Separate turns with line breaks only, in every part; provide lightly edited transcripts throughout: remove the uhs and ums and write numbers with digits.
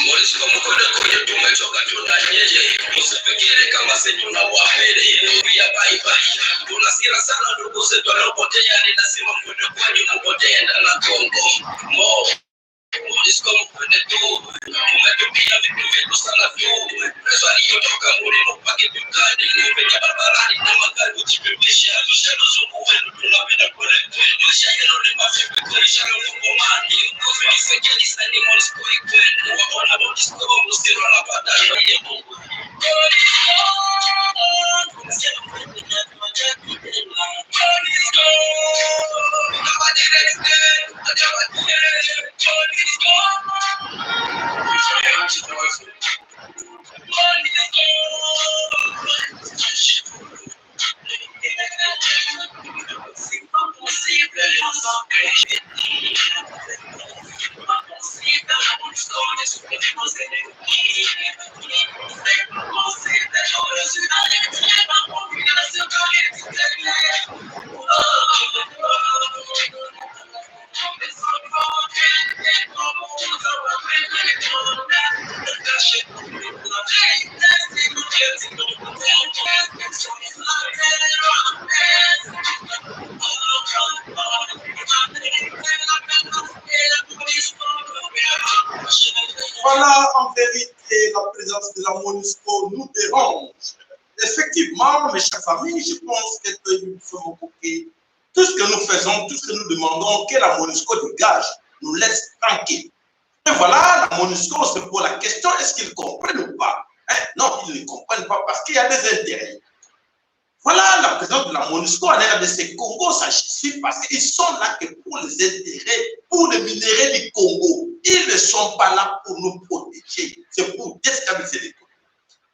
MONUSCO mkono kwenye tumechoka tunanyeye, msifikiri kama sisi tunawaambia pia bye bye. Tunasira sana ndugu zetu wanaopotea, ninasema mkono kwenye mpotea ndani ya Kongo. MONUSCO mkono tu umetumia vitu vyetu sana tu. Pesa iliyotoka mbele mpaka dukani, nimepenya barabarani na magari kujipitisha, tushazunguka wetu tunapenda kule kule. Tushayeno ni mafifi kuisha kwa mani. Kufikiri sana ni MONUSCO kwenu. Waona MONUSCO msiro na badala ya Mungu.
Voilà, en vérité, la présence de la MONUSCO nous dérange. Effectivement, mes chers amis, je pense que nous faisons tout ce que nous faisons, tout ce que nous demandons, que la MONUSCO dégage, nous laisse tranquille. Et voilà, la MONUSCO, on se pose la question, est-ce qu'ils comprennent ou pas? Non, ils ne comprennent pas parce qu'il y a des intérêts. Voilà, la présence de la MONUSCO en RDC Congo, ça suffit parce qu'ils sont là que pour les intérêts, pour les minéraux du Congo. Ils ne sont pas là pour nous protéger, c'est pour déstabiliser les Congo.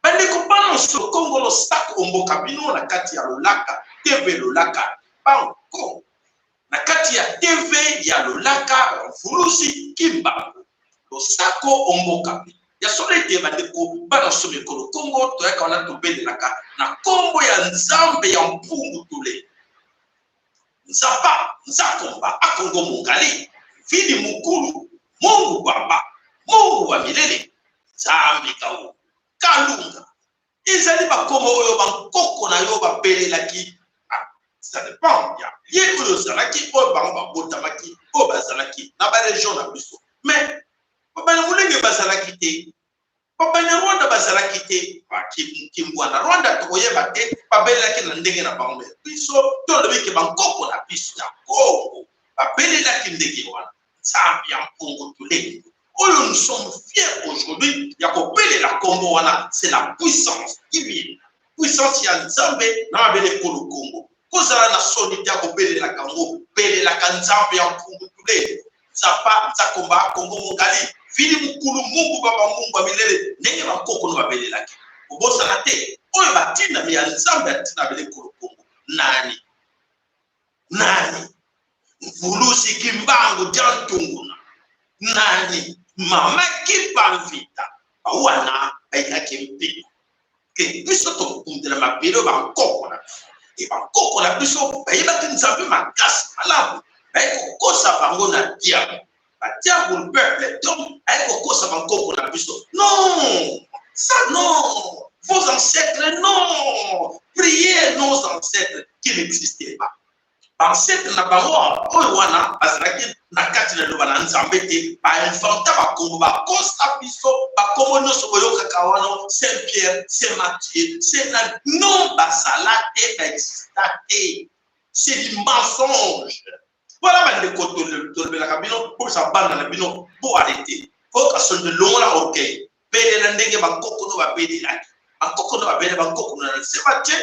Mais les compagnons sur le Congo, le sac Ombokabino, la Katia Lolaka, TV Lolaka, pas encore. La Katia TV, il y a Lolaka, Fulusi, Kimba, le sac Ombokabino. Il y a sur les Tébadeko, pas sur le Congo, tu as qu'on a tombé de la carte. Na Congo, il y a un Zambe, il y a un Pungu Toulé. Nzapa, Nzakomba, a Congo Mongali, Fili Mukuru, Mungu Baba, Mungu wa milele, Zambi Kao, Kalunga. Ils ba komo oyo ba koko na yo ba belelaki. Ça dépend. Il y a eu le Zalaki, o ba botamaki, o ba Zalaki, na ba région na biso. Mais papa na mulenge ba Zalaki te. Papa na Rwanda ba Zalaki te. Ba Kimbwana Rwanda to yeba te, ba belelaki na ndenge na bango. Biso to le biki ba koko na biso na Congo. Ba belelaki ndenge wana. Zambi en Congo tous les. Nous sommes fiers aujourd'hui. Il la Congo, c'est la puissance divine. Puissance, il y a Nzambe, n'a pas le Congo. Cause la solidité, la Congo, la Kanzambe en Congo tous les. Zapa, Zakomba, Congo, Mongali, Fili Mukulu, Mungu, Baba, Mungu, Amilele, n'est pas Congo, n'a pas le lac. Au beau sanate, on est bâti, n'a pas Nzambe, n'a pas le Congo. Nani. Fulusi Kimbangu, Jantunguna. Nani. Mama qui vita wana aika kimpi ke biso to kundela mapelo ba kokona e ba kokona biso ba yeba tinzabe makas alabu ba ko kosa bango na dia ba dia pour le peuple donc ay ko kosa bango kokona biso non ça non vos ancêtres non priez nos ancêtres qui n'existaient pas ancêtres na bango oyo wana azalaki na kati na loba na Nzambe te ba inventa ba Kongo ba kosa biso ba komo nyonso boyokaka wana Saint Pierre, Saint Matthieu, c'est la non basalate ba existate, c'est du mensonge. Voilà ba de koto le la kabino pour sa bande na bino pour arrêter. Faut que son de long la orgueil. Bele na ndenge ba kokko no ba bele la. Ba kokko no ba bele ba kokko no c'est Matthieu.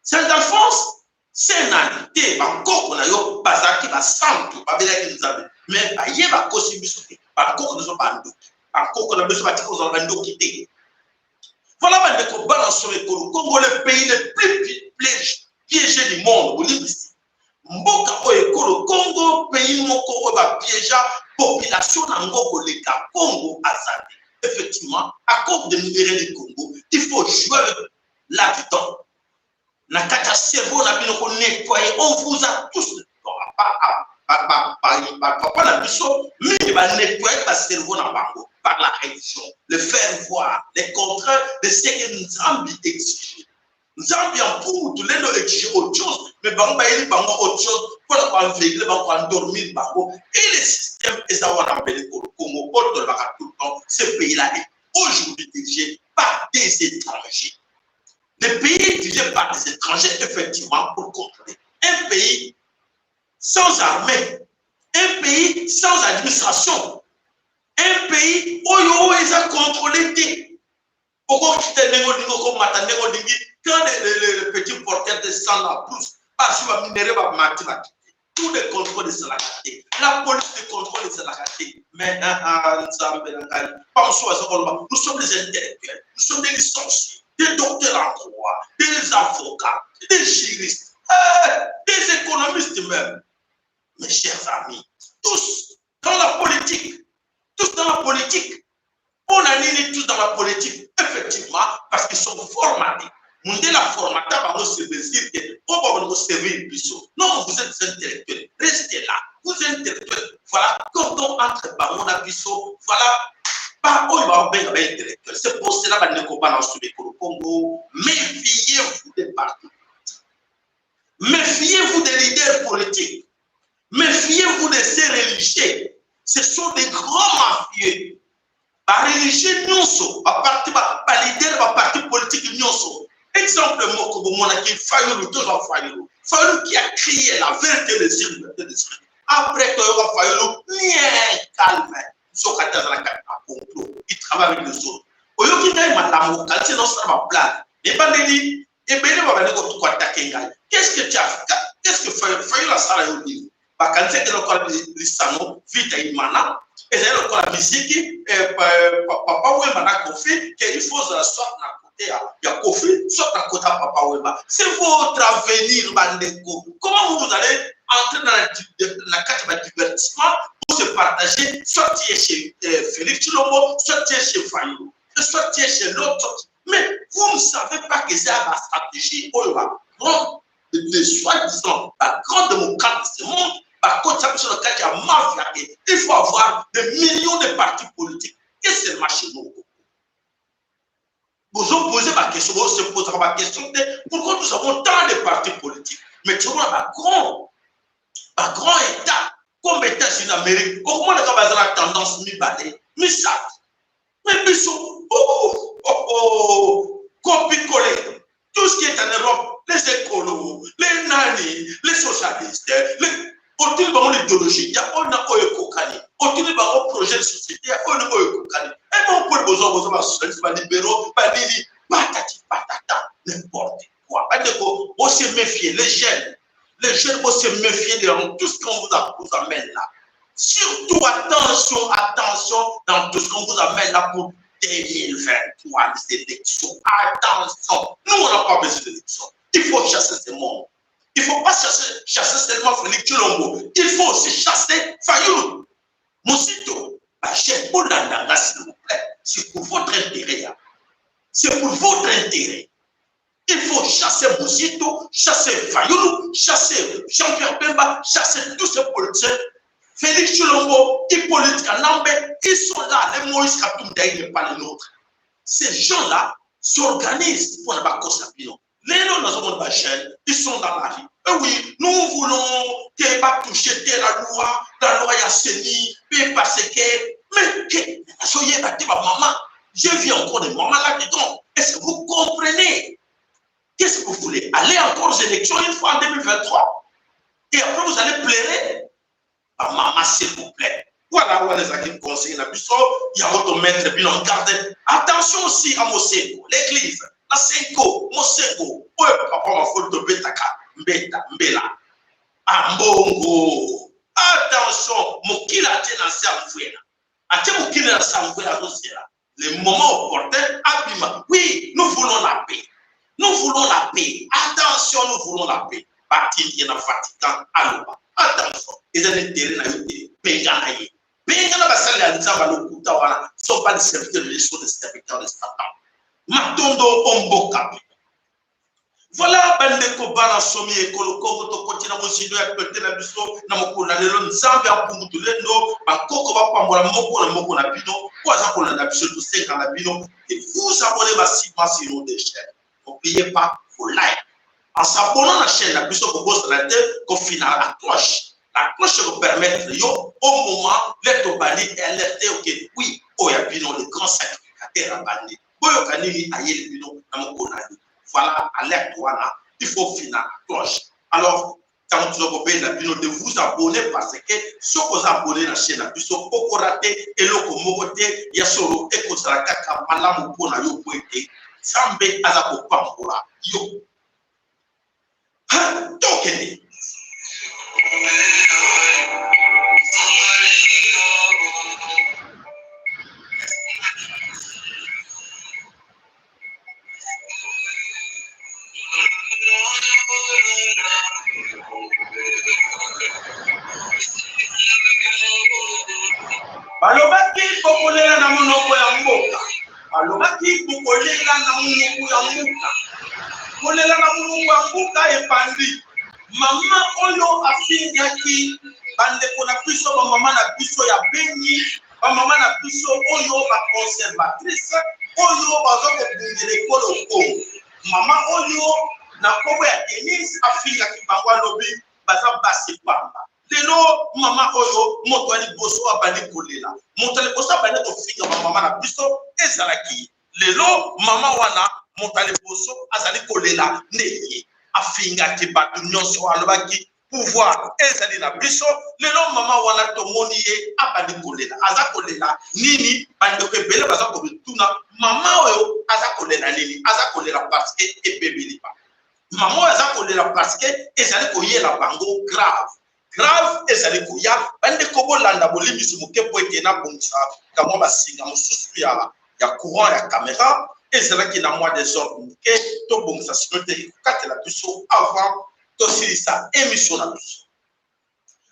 C'est d'Alphonse. C'est nalité, bakoko na yo bazaki ba santu ba belaki Nzambe mais ba ye ba kosi biso te ba koko no ba ndoki ba koko na biso ba tiko zo ba ndoki te. Voilà ba de ko balance le Congo, le pays le plus piégé du monde au niveau ici. Mboka o Congo pays moko o ba piéger population na ngoko le Congo azali. Effectivement, à cause de minéraux du Congo, il faut jouer avec là-dedans. na kata cerveau na bino ko nettoyer. On vous a tous pas la biso mais va nettoyer ta cerveau na bango par la religion, le faire voir, les contraintes de ce que nous avons exigé. Nous avons pour tous les exiger autre chose, mais bango ba yeli bango autre chose pour la veiller, bango endormir bango et le système est ça on appelle Congo autre va tout le temps ce pays là est aujourd'hui dirigé par des étrangers. Le pays est dirigé par des étrangers effectivement pour contrôler un pays sans armée, un pays sans administration, un pays où ils ont contrôlé. Pourquoi quand les petits porteurs de sang la poussent, parce que minéraux va mathématiques, tout le contrôle de la qualité, la police de contrôle de la qualité. Mais nous sommes des intellectuels, nous sommes des licenciés, des docteurs en droit, des avocats, des juristes, des économistes même. Mes chers amis, tous dans la politique, on a mis tous dans la politique, effectivement, parce qu'ils sont formatés. On dit la formaté, se dire que on va nous servir plus. Non, vous êtes intellectuels, restez là, vous êtes intellectuels. Voilà, quand on entre dans la biseau, voilà, pas où il va bien intellectuel. C'est pour cela que nous avons sur le Congo. Méfiez-vous des partis politiques, méfiez-vous des leaders politiques. Méfiez-vous de ces religieux. Ce sont des grands mafieux. Par religieux, nous par leader, par parti politique, nous exemple, Fayulu qui a crié la vérité des libertés d'esprit. Après que Fayulu, calme. Il travaille avec les autres. Qu'est-ce que tu as fait? Qu'est-ce que Fayulu a fait? Quand c'est le lissano vite imana et c'est le musique papa Wemba Kofi qu'il faut soit na côté il y a Kofi soit na côté papa Wemba c'est votre avenir bandeko. Comment vous allez entrer dans la carte de divertissement pour se partager soit tu es chez Félix Chilombo, soit tu es chez Fayulu, soit tu es chez l'autre, mais vous ne savez pas que c'est la stratégie où il va prendre de soi-disant la grande démocrate de ce monde. Par contre, ça sur le cas de la mafia, il faut avoir des millions de partis politiques. Qu'est-ce que c'est le marché nous? Vous vous posez ma question, vous se posera ma question de pourquoi nous avons tant de partis politiques. Mais tu vois, un grand État, comme États-Unis d'Amérique, comment les gars ont la tendance à mi-balai, mi-sac. Mais ils sont copier-coller. Tout ce qui est en Europe, les écolos, les nannies, les socialistes, autour de l'idéologie, il y a un Kokani. Autour de mon projet de société, il y a un Kokani. Et mon pour besoin de socialisme, pas libéraux, pas dili, patati, patata, n'importe quoi. On se méfie, les jeunes, on se méfie de tout ce qu'on vous amène là. Surtout, attention dans tout ce qu'on vous amène là pour 2023, les élections. Attention, nous, on n'a pas besoin d'élections. Il faut chasser ce monde. Il ne faut pas chasser seulement Félix Chilombo. Il faut aussi chasser Fayulu. Mosito, chef Bolandanga, s'il vous plaît. C'est pour votre intérêt. C'est pour votre intérêt. Il faut chasser Mosito, chasser Fayulu, chasser Jean-Pierre Bemba, chasser tous ces politiciens. Félix Chilombo, Hippolyte Kanambe, ils sont là. Les Moïse Katoum n'est pas les nôtres. Ces gens-là s'organisent pour ne pas consapino. Les noms dans le monde chaîne, ils sont dans la vie. Et oui, nous voulons qu'il ne pas toucher la loi Yasseni, parce que, mais, soyez battu par maman. Je vis encore des mamans là-dedans. Est-ce que vous comprenez? Qu'est-ce que vous voulez? Aller encore aux élections une fois en 2023. Et après, vous allez pleurer. Ah, maman, s'il vous plaît. Voilà où les acquis conseillent la puissance. Il y a votre maître, bien en garde. Attention aussi à Mosengo, l'église. La Senko, Mosengo, papa ma faute de Betaka, Mbela, Ambongo. Attention, Mokila tena Samfouena. Ate Mokila Samfouena Rosiera. Les moments opportuns, Abima. Oui, nous voulons la paix. Nous voulons la paix. Attention, nous voulons la paix. Bati qui est fatigant, Aloba. Attention, ils ont des terrains à côté. Benganaye. Bengana basali à l'État, Balokuta, sont pas des serviteurs de l'État, des serviteurs de Satan. Matondo Ombo Kapi. Voilà, bande ko bana somi e ko ko to ko tina mo sido ya ko tena biso na mo ko na lelo nzambe apungu tulendo bakoko ba pambola moko na bino ko za ko na biso to 5 na bino et vous abonnez massivement sur nos chaînes. N'oubliez pas vos likes. En s'abonnant à la chaîne na biso ko boss la tête ko final la cloche. La cloche vous permet yo au moment d'être bandi et alerter OK oui, oh ya bino le grand sacrificateur bandi. Boyo kanini ayeli bino na mo ko na. Voilà, alerte, voilà, il faut finir la cloche. Alors, quand vous avez de vous abonner parce que si vous abonnez à la chaîne, vous pouvez rater et le commoté, il y a solo et que ça kaka malamu pour la yo poete. Sambe azako pambola yo. Ha, tokene. Balobaki kokolela na monoko ya mboka. Balobaki kokolela na monoko ya mboka. Kolela na monoko ya mboka epandi. Mama oyo afingaki bandeko na biso ba mama na biso ya Beni, ba mama na biso oyo ba conservatrice, oyo bazoko bungele ekolo Kongo. Mama oyo na kombo ya Denise afingaki bango lobi baza basi pamba. Lelo mama oyo moto ali boso abandi kolela moto ali boso abandi kofinga mama na biso ezalaki lelo mama wana moto ali boso azali kolela ndeye afingaki bato nyonso alobaki pouvoir ezali na biso lelo mama wana tomoni ye abandi kolela aza kolela nini bandeko ebele baza kobituna mama oyo aza kolela nini aza kolela parce que ebebeli ba mama oyo aza kolela parce que ezali koyela bango grave ezali koya bande ko bolanda bolimisi moke po ete na bongisa kamwa basinga mosusu ya courant ya caméra ezalaki na mois des ordres moke to bongisa sino te kokatela biso avant tosilisa émission na biso.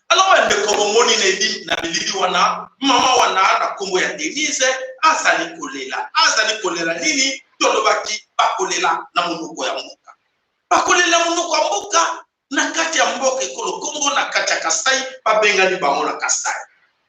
Alors bande ko bomoni na bilili wana mama wana na kombo ya Denise azali kolela nini tolobaki bakolela na monoko ya mboka bakolela monoko ya mboka na kati ya mboka ekolo Kongo na kati ya Kasai babengani bango na Kasai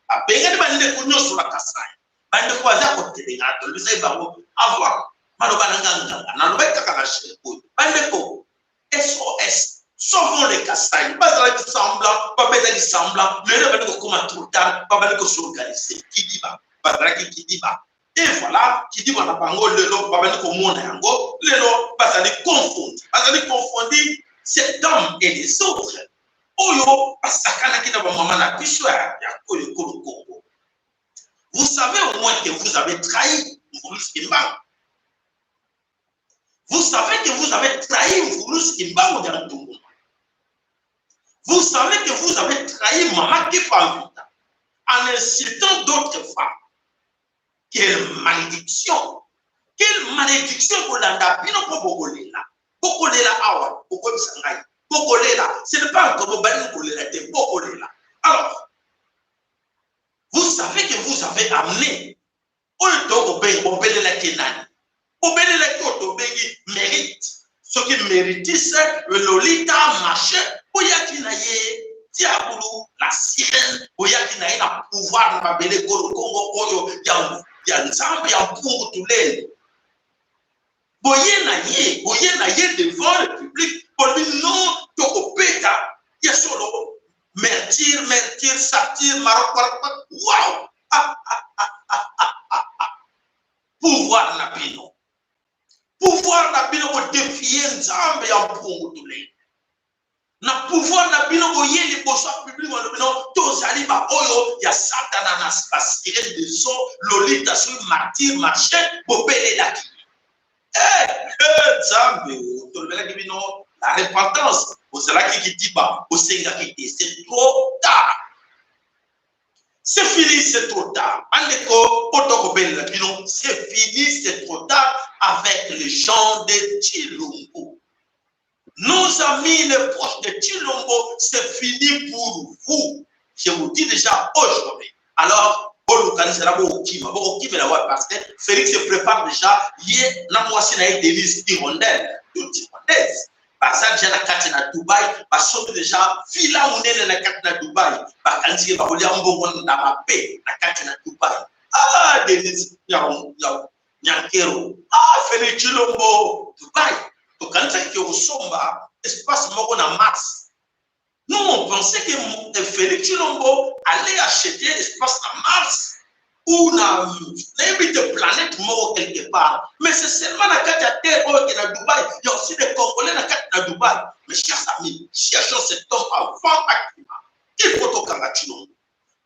babengani bandeko nyonso na Kasai bandeko baza kotelenga tolobisa bango avoir maloba na nganga na loba kaka na sheko bandeko SOS sauvons les Kasai bazalaki semblant babetaki semblant mais le bandeko koma trop tard babandeko s'organiser kidiba bazalaki kidiba et voilà kidiba na bango lelo babandeko mona yango lelo bazali confondi cet homme et les autres. Oyo pasakana kina ba mama na biso ya Kongo. Vous savez au moins que vous avez trahi Mvulus Kimbangu. Vous savez que vous avez trahi Mvulus Kimbangu dans le Congo. Vous savez que vous avez trahi Mama Kipavita en insultant d'autres femmes. Quelle malédiction! Quelle malédiction pour l'andapino pour Bogolela. Bokolela awa, bokomisangai. Bokolela, ce n'est pas encore bani kolela te bokolela. Alors, vous savez que vous avez amené Oyo Obelela Kenani. Obelela Kotobengi mérite. Ce qui mérite, c'est Lolita Maché, Oyaki Naye, Diabolo, la sirène, Oyaki Naye, la pouvoir de Babele Kongo, Oyo, Yanzambi, Yampungu Tulele. Boye na ye devant le public pour lui non tokopeta ya solo mertir satire marok wow pouvoir na bino ko défier nzambe ya mpungu tule na pouvoir na bino ko yeli boso public wa bino tozali ba oyo ya satana na spasire de so lolita sur martyr marché bopele la la repentance, c'est trop tard. C'est fini, c'est trop tard. C'est fini, c'est trop tard avec les gens de Chilombo. Nos amis, les proches de Chilombo, c'est fini pour vous. Je vous dis déjà aujourd'hui. Alors, parce que Félix se prépare déjà. Hier, la moitié n'a été Denise Hirondelle. Toute Hirondelle. baza déjà na kati na Dubai basombi déjà villa monene na kati na Dubai bakanzi ba kolia mbongo na mape na kati na Dubai Denis Nyankero Félix Tshilombo Dubai to kanza ki osomba espace moko na Mars. Nous on pensait que Félix Tshilombo allait acheter espace na Mars ou na de planète mort quelque part. Mais c'est seulement la carte à terre qui est à Dubaï. Il y a aussi des Congolais dans la carte à Dubaï. Mes chers amis, cherchons cet homme avant Akima. Il faut au Kanga Tshilombo.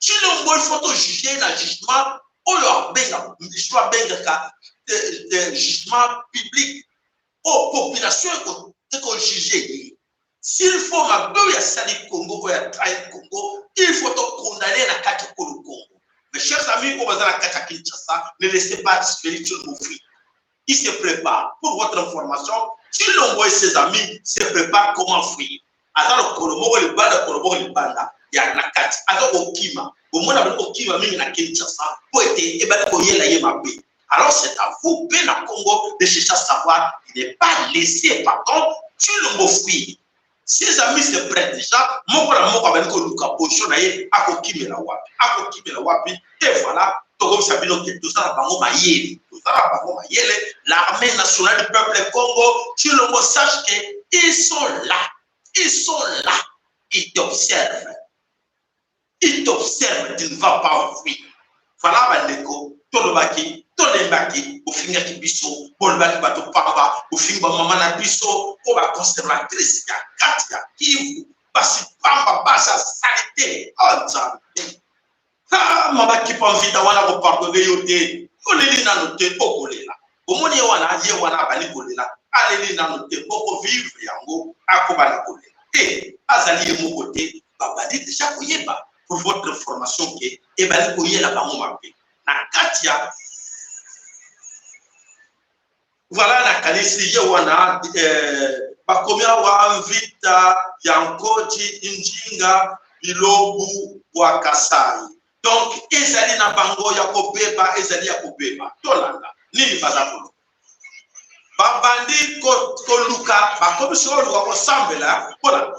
Tshilombo, il faut juger le jugement. On leur benga, soit benga de jugement public. Oh, population est qu'on juge. S'il faut ma belle Sali Congo ou ya Trahi Congo, il faut condamner la carte au Congo. Mes chers amis, au bazar à Kinshasa, ne laissez pas Félix Tshilombo fuir. Il se prépare. Pour votre information, Tshilombo et ses amis se préparent comment fuir. Alors, le Kolomo, le Banda, il y a la carte. Alors, au Kima, au moins, au Kima, il y a Kinshasa, pour être alors, c'est à vous, Bénin Congo, de chercher à savoir, il n'est pas laissé, par contre, Tshilombo fuir. Ses amis se prêtent déjà, mon avec Luka Pocho, et voilà, Togo Sabino qui est tout ça, l'armée nationale du peuple Congo, Tshilombo sache qu'ils sont là, ils t'observent, tu ne vas pas enfuir. Voilà, Bandeko, Tolobaki, Tolembaki, au finga qui biso, Bolbaki bato pamba, au finga maman na biso, au ba conservatrice, ya Katia, Kivu, basi pamba, basa salité, oh Zambé. Ah, mabaki pamvita wana ko pardonner yote, oleli na note okolela. Omoni wana ye wana bali kolela, aleli na note oko vivre yango akobala kolela. Azali ye mokote, babali déjà koyeba pour votre information que ebali koyela bango mabe. Na Katia voilà na kanisi ye wana bakomia wa mvita yankoji injinga bilobu wa Kasai. Donc ezali na bango ya kobeba ezali ya kobeba tolanda nini bazakolo babandi koluka bakomi solo wa kosambela voilà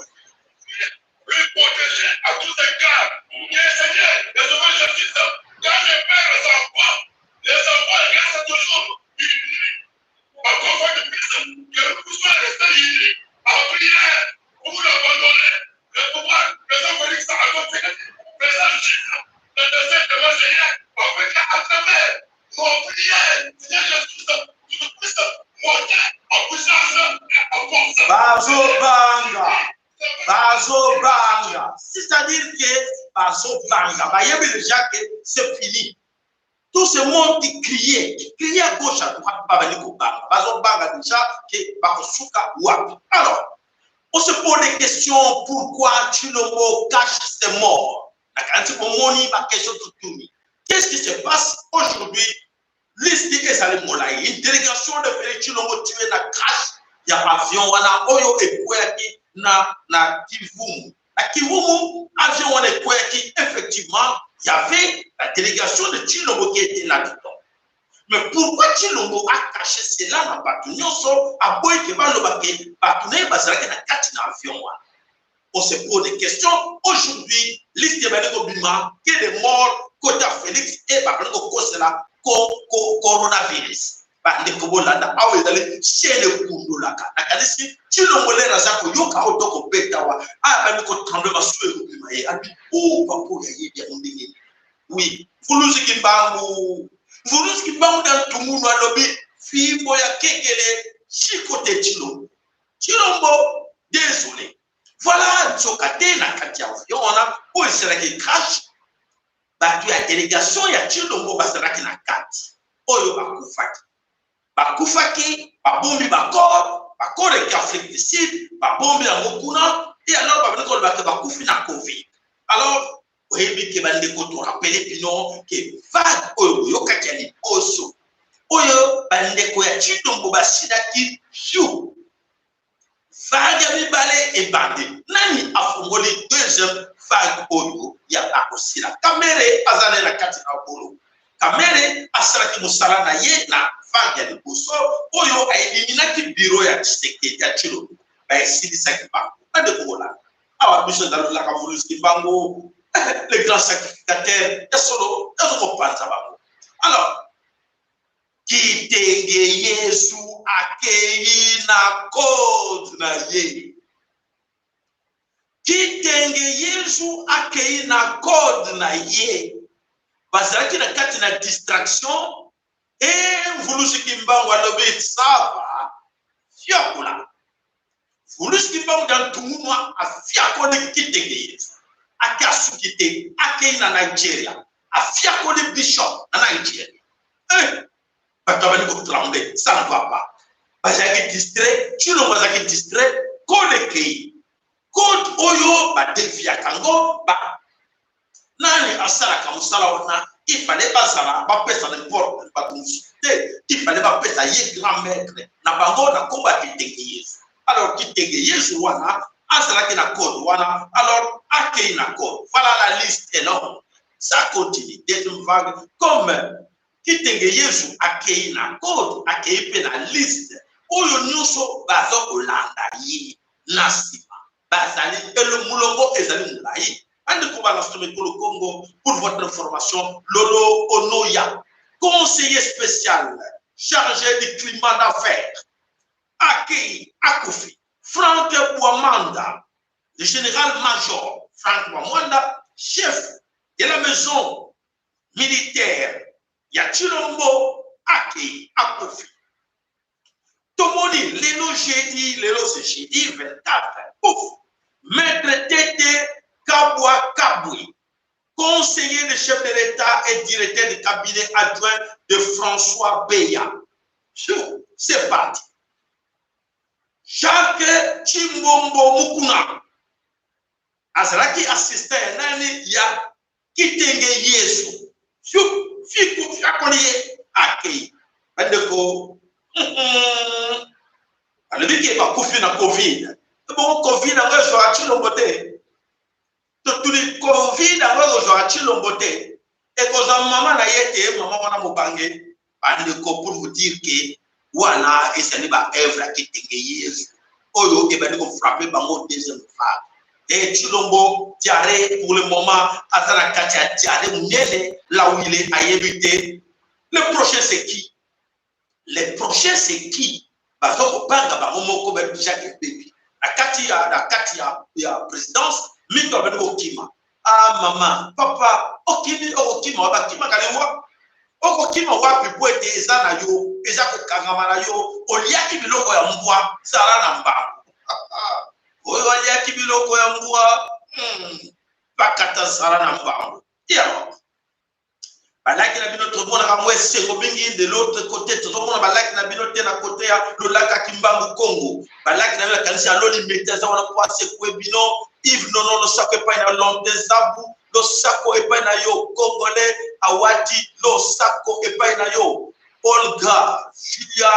lui protéger à tous égards. Que Seigneur, les hommes justice, quand les pères les enfants restent toujours unis. Par contre, de plus, que vous soyez restés unis en prière pour l'abandonner, le pouvoir, le Saint Félix a annoncé, le Saint Jésus, le deuxième de Seigneur, afin qu'à travers nos prières, Seigneur Jésus, tu puisses monter en puissance et en force.
Bazobanga, c'est-à-dire que Bazobanga, déjà que c'est fini. Tout ce monde qui criait à gauche, à droite, Bazobanga déjà que Bakosuka Wapi. Alors, on se pose des questions pourquoi Tshilombo cache ses morts. Qu'est-ce qui se passe aujourd'hui? Liste une délégation de Félix Tshilombo tué dans la crash. Il y a un avion, wana oyo ekweki na Kivumu. Na Kivumu, avion wana ekweki, effectivement, il y avait la délégation de Tshilombo qui était là-dedans. Mais pourquoi Tshilombo a caché cela dans Batunyoso, à Boyke Balobake, Batunye Bazarake na kati na avion wana? On se pose des questions. Aujourd'hui, liste de Bima, qui est mort, Kota Félix et Babango Kosela, coronavirus. Ndikobolanda awe dale shele kundulaka nakanisi Tshilombo le razako yoka otoko betawa aba niko trambe baswe kubimaye abi pako ya yedi ya ndenge oui fulusi kimbangu dan tumunu alobi fimbo ya kekele chikote Tshilombo désolé voilà tsokate na kati ya yona o iseraki crash batu ya délégation ya Tshilombo basaraki na kati oyo bakufaki babombi bakor et Afrique du Sud babombi ya mokuna et alors bakufi na Covid. Alors oyebi ke bande ko to rappeler bino ke vague oyo yokaki ya liboso oyo bande ko ya Tshilombo basidaki shu vague ya mibale ebande nani afungoli deuxième vague oyo ya akosila kamere azale na kati na bolo kamere asalaki musala na ye na vague ya liboso oyo aeliminaki biro ya Tshisekedi ya Tshilombo Sidi Sakibango. Pas de Kola. Alors, Bishop Dalula Kavulus Kibango, les grands sacrificateurs, et solo, et solo Panzabango. Alors, qui tenge Yesu akei na code na ye. Qui tenge Yesu akei na code na ye. Bazalaki na kati na distraction, et Vulusi Kimbango alobi sava, fiakula. Vulusi Kimbango dans tout le monde a fiakole qui tenge Yesu. Ake asukite, ake na Nigeria, a fiakole bishop na Nigeria. Batabani ko tremble, ça ne va pas. Bazaki distrait, tu le bazaki distrait, code kei. Code oyo ba devia kango ba. Nani asala kamusala wana, il fallait pas ça, ba pesa n'importe, ba consulter, il fallait pas pesa ye grand maître, na bango na komba ki tenge Yesu. Alors ki tenge Yesu wana, asala ki na code wana, alors akei na code. Voilà la liste énorme. Ça continue d'être une vague comme qui tenge Yesu akei na code, akei pe na liste. Oyo nyuso bazo kolanda yi na sima. Bazali elo mulongo ezali mulai. Ande ko bala somme ko Congo pour votre information, Lolo Onoya, conseiller spécial chargé du climat d'affaires. Akei Akufi, Franck Bouamanda, le général-major Franck Bouamanda, chef de la maison militaire. Yachilombo Akei Akufi. Tomoni, Lelo jeudi, Lelo c'est jeudi 24. Pouf. Maître Tété Kabwa Kaboui, conseiller de chef de l'État et directeur du cabinet adjoint de François Beya. C'est parti. Jacques Chimbombo Mukuna, Azraki assistant Nani Ya Kitenge Yesu. Fiku fiakoliye akei. Bandeko. Alebi ki ba kufi na Covid. Bon Covid na zo achilombote. Totuli Covid na zo achilombote. E koza mama na yete mama wana mubange. Bandeko pour vous dire que wana esani ba œuvre kitenge Yesu. Oyo ke bandeko frapper bango deuxième vague. Et Chilombo, Tiare, pour le moment, Azana Katia, Tiare, Mouniele, là où il est, à éviter. Le prochain, c'est qui? Le prochain, c'est qui? Parce qu'on parle de Momo Kobe, Jacques Baby. La Katia, il y a présidence, Mito Benko Kima. Ah, maman, papa, Okimi, Okima, Okima, Kalewa. Okima, Wapi, Poete, Ezana yo, Ezako Kangamana yo, Oliaki Biloko ya Mbwa, Sara Namba. Oyo ya kibiloko ya mbwa bakata sala na mbwa ya balaki na bino tobona ka mwese ko bingi de l'autre côté tobona balaki na bino te na côté ya lolaka Kimbangu Congo balaki na kanisa loli meteza wana kwa sekwe bino Yves nono lo sako pa na lonte zabu lo sako e pa na yo Congolais awati lo sako e pa na yo Olga Julia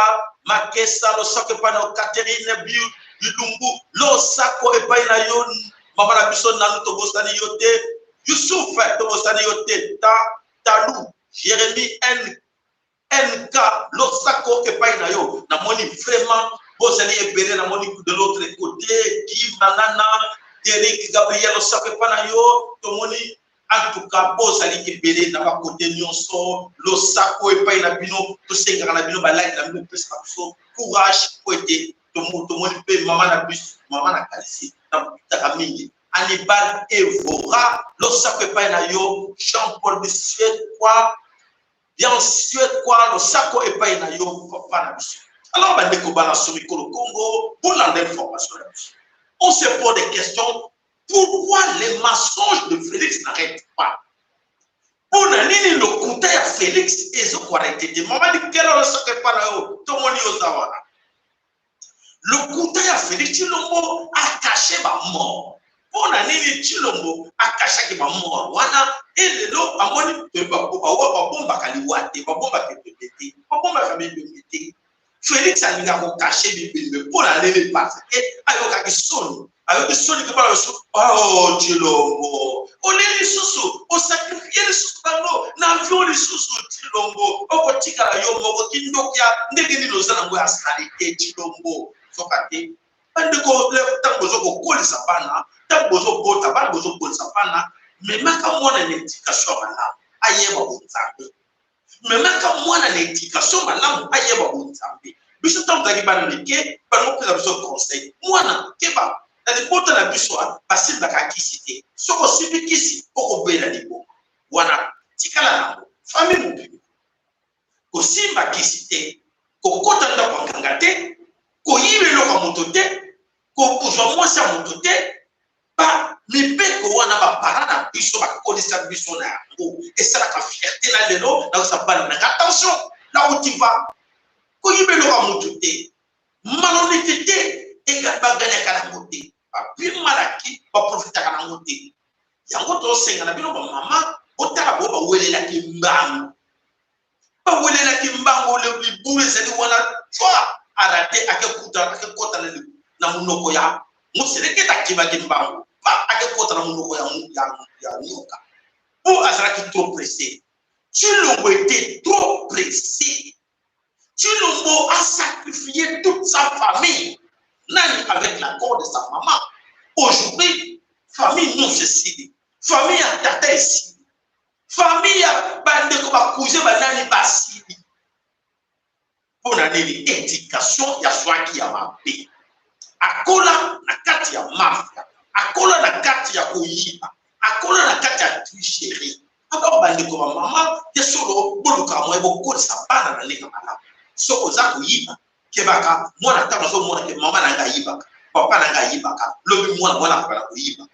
Makesa lo sako pa na Catherine Biu Yudumbu, lo sako e pa na yon, mama na biso nanu to bostani yote, Youssouf to bostani yote, Talou, Jérémy NK, lo sako e pa na yo, na moni vraiment, bosani e bere na moni de l'autre côté, Guy Nanana, Derek Gabriel lo sako e pa na yo, to moni, en tout cas, bosani e bere na ba côté nyonso, lo sako e pa na bino, to senga na bino ba like na bino pesa biso, courage ko ete. Maman na bus, maman na kalisi, na mingi. Hannibal Evora, lo sako pa na yo, Jean-Paul de Suède, quoi, bien Suède, quoi, lo sako pa na yo, papa na bus. Alors, ben, dès qu'on va sur le Congo, pour l'information, on se pose des questions. Pourquoi les mensonges de Félix n'arrêtent pas? Pour nini le compte à Félix, ils ont arrêté. Maman dit quel est le sako pa na yo, tout le monde y a. Le couteau à Félix Chilombo a caché ma mort. Pour la nini Chilombo a caché ma mort. Wana et le lot a moni de bomba kaliwate, bomba kepete, bomba kamebete. Félix a mis à cacher mais pour la nini passe. Et ayoka ki soni, ayoka soni que pas le sou. Oh Chilombo, on est les sous, on sacrifie les sous bango, n'avions les sous Chilombo. On kotika la yo moko kindokia ndenge ni lozana ngo asalite Chilombo. bandeko ta bozo ko kolisa bana ta bozo bota ba bozo kolisa bana mais maka mwana na éducation malamu ayeba bonzambe mais maka mwana na éducation malamu ayeba bonzambe biso tamutaki bana mike banopesa biso conseil mwana keba na libota na biso basimbaka kisi te soko simbi kisi okobela liboma wana tikala nango famille mobimba kosimba kisi te kokota ndako nganga te koyiba eloko ya moto te kokuzwa mwasi ya moto te mibeko wana bapara na biso bakolisa biso na yango esalaka fierté na lelo na kosabana nanga attention là où tu vas koyiba eloko ya moto te malhonnêteté te baganyaka nango te bapimalaki baprofitaka nango te yango tosenga na bino bamama otala bo bawelelaki mbango libulu ezali wana twa arate akekota na munoko ya moseleketa kibaki mbango akekota na munoko ya nyoka po azalaki trop pressé Chilombo était trop pressé. Chilombo a sacrifié toute sa famille Nani avec l'accord de sa maman. Aujourd'hui, famille non cécile, famille à tata ici, famille à bande comme à cousin banani basi. Pour l'année éducation, il y a soit qui a ma paix. Akola na kati ya mafia, akola na kati ya kuiba, akola na kati ya tricherie. Alors bande comme maman, que solo boluka moi beaucoup ça bana na lenga mala. Soko za kuiba, kebaka mwana taba so mwana ke mama na ngaiba, papa na ngaiba ka, lobi mwana para kuiba.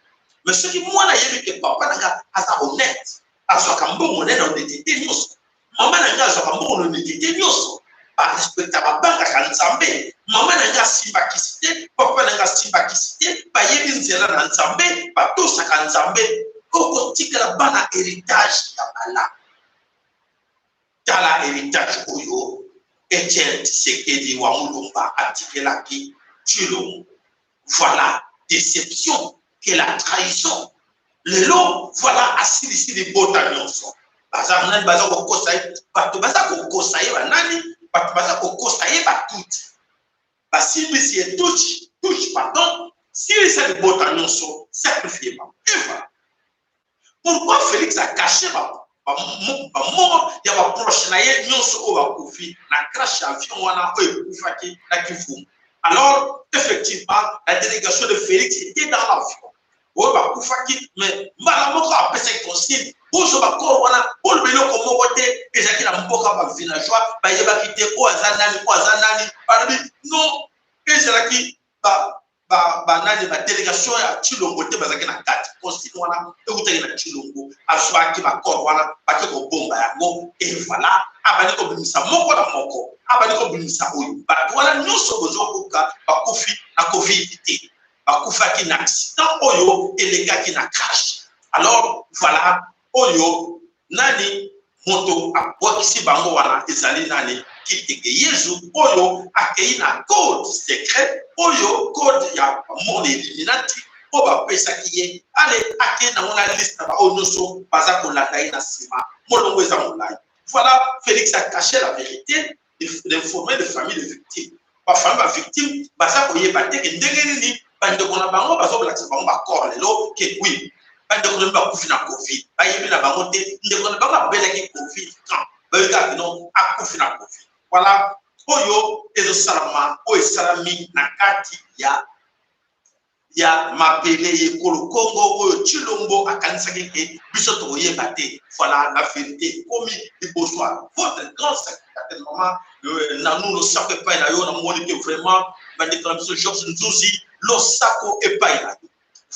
Mais ce qui mwana yebi ke papa na nga asa honnête, asa kambongo nena honnêteté nyoso. Mama na nga asa kambongo honnêteté nyoso. Pas respecter ba banga kanzambe. Mama na nga simba kisite, papa na nga simba kisite, ba yebi nzela na nzambe, ba tosa kanzambe. Koko tikala bana héritage ya bala. Tala héritage oyo. Etienne Tshisekedi wa Mulumba atikela ki Chilombo. Voilà déception, que la trahison. Le lot, voilà asili les bota nyonso. Baza nani baza ko kosaye, bato baza ko kosaye banani, bato baza ko kosaye batuti. Basimi si touche pardon, si les bota nyonso sacrifié ba. Pourquoi Félix a caché mort? Il y a un proche naïe nyonso o bakufi na crash avion wana o ekufaki na Kivu. Alors effectivement la délégation de Félix était dans l'avion. O bakufaki mais mbala moko a pesa consigne. Bozo bakoro wana pour le biloko moko te ezaki na mboka ba villageois ba yeba kite o azanani parmi non ezalaki nani ba délégation ya Chilombo te bazaki na kati consigne wana ekutaki na Chilombo aswaki bakoro wana baki ko bomba yango et voilà abani ko bimisa moko na moko abani ko bimisa oyo bato wana nyonso bozokoka bakufi na covid te bakufaki na accident oyo elegaki na crash. Alors voilà oyo nani moto abwakisi bango wana ezali nani kiteke Yesu oyo akei na code secret oyo code ya monde illuminati o ba pesa kiye ale akei na ona liste ba onoso baza kolanda ina sima molongo eza molai. Voilà, Félix a caché la vérité d'informer les familles de victimes. Ba famille ba victime baza koyeba te ke ndenge nini bande kona bango bazo kolakisa bango ba corps lelo ke oui bande kona ba kufi na covid ba yebi na bango te ndenge kona bango belaki covid quand ba yika non akufi na covid. Voilà oyo ezo salama o salami na kati ya mapele ye kolo Congo oyo Chilombo akanisa ke biso to yeba te. Voilà la vérité comme il bonsoir votre grand secrétaire maman na nous le savons pas na yo na moni que vraiment ba déclaration Georges Nzuzi lo sako e pa ina.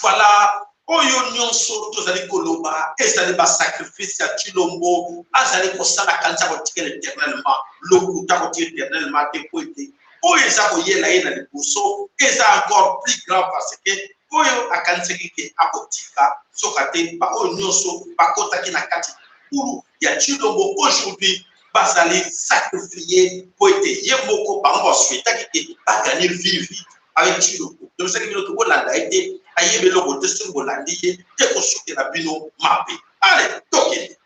Voilà oyo nyonso tozali koloba ezali ba sacrifice ya Chilombo azali ko sala kanisa ko tikela éternellement lokuta ko tikela éternellement te poete oyo eza ko yela ina liboso eza encore plus grand parce que oyo akanisa ke akotika sokate ba oyo nyonso bakotaki na kati pour ya Chilombo aujourd'hui bazali sacrifier poete ye moko bango souhaitaki ke ba gagner vie avec Chilombo. Donc c'est que nous devons la laïté aïe le côté sur Bolandi te consulter la bino mappé. Allez, toquez.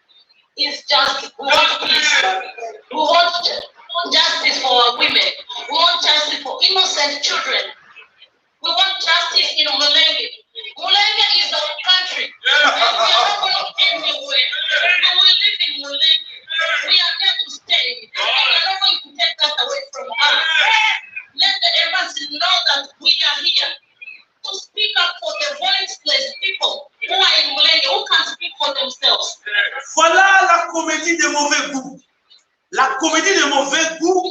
It's just we want justice for women. We want justice for innocent children. We want justice in Mulenge. Mulenge is our country. And we are not going anywhere. We will live in Mulenge. We are there to stay. And they are not going to take us away from us. Let the embassy know that we are here to speak up for the voiceless people who are in Mulenge, who can speak for themselves.
Voilà la comédie de mauvais goût. La comédie de mauvais goût,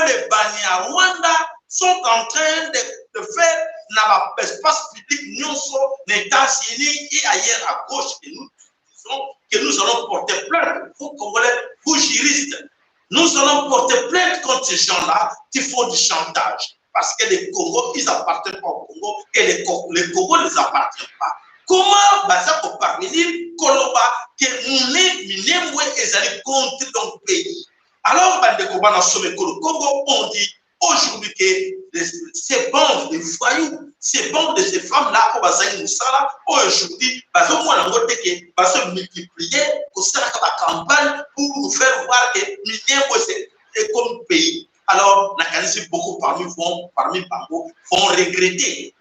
les Banyarwanda sont en train de faire dans l'espace public, nous sommes les États-Unis et ailleurs à gauche, et nous disons que nous allons porter plainte. Vous Congolais, vous juristes, nous allons porter plainte contre ces gens-là qui font du chantage. Parce que les Congos, ils appartiennent pas au Congo et les Congos ne les appartiennent pas. Comment ça peut parvenir Koloba que nous sommes contre notre pays? Alors, le Congo, on dit aujourd'hui que ces bandes de voyous, ces bandes de ces femmes-là, aujourd'hui, va se multiplier pour faire la campagne pour nous faire voir que nous est comme pays. Alors, beaucoup parmi Bango vont regretter.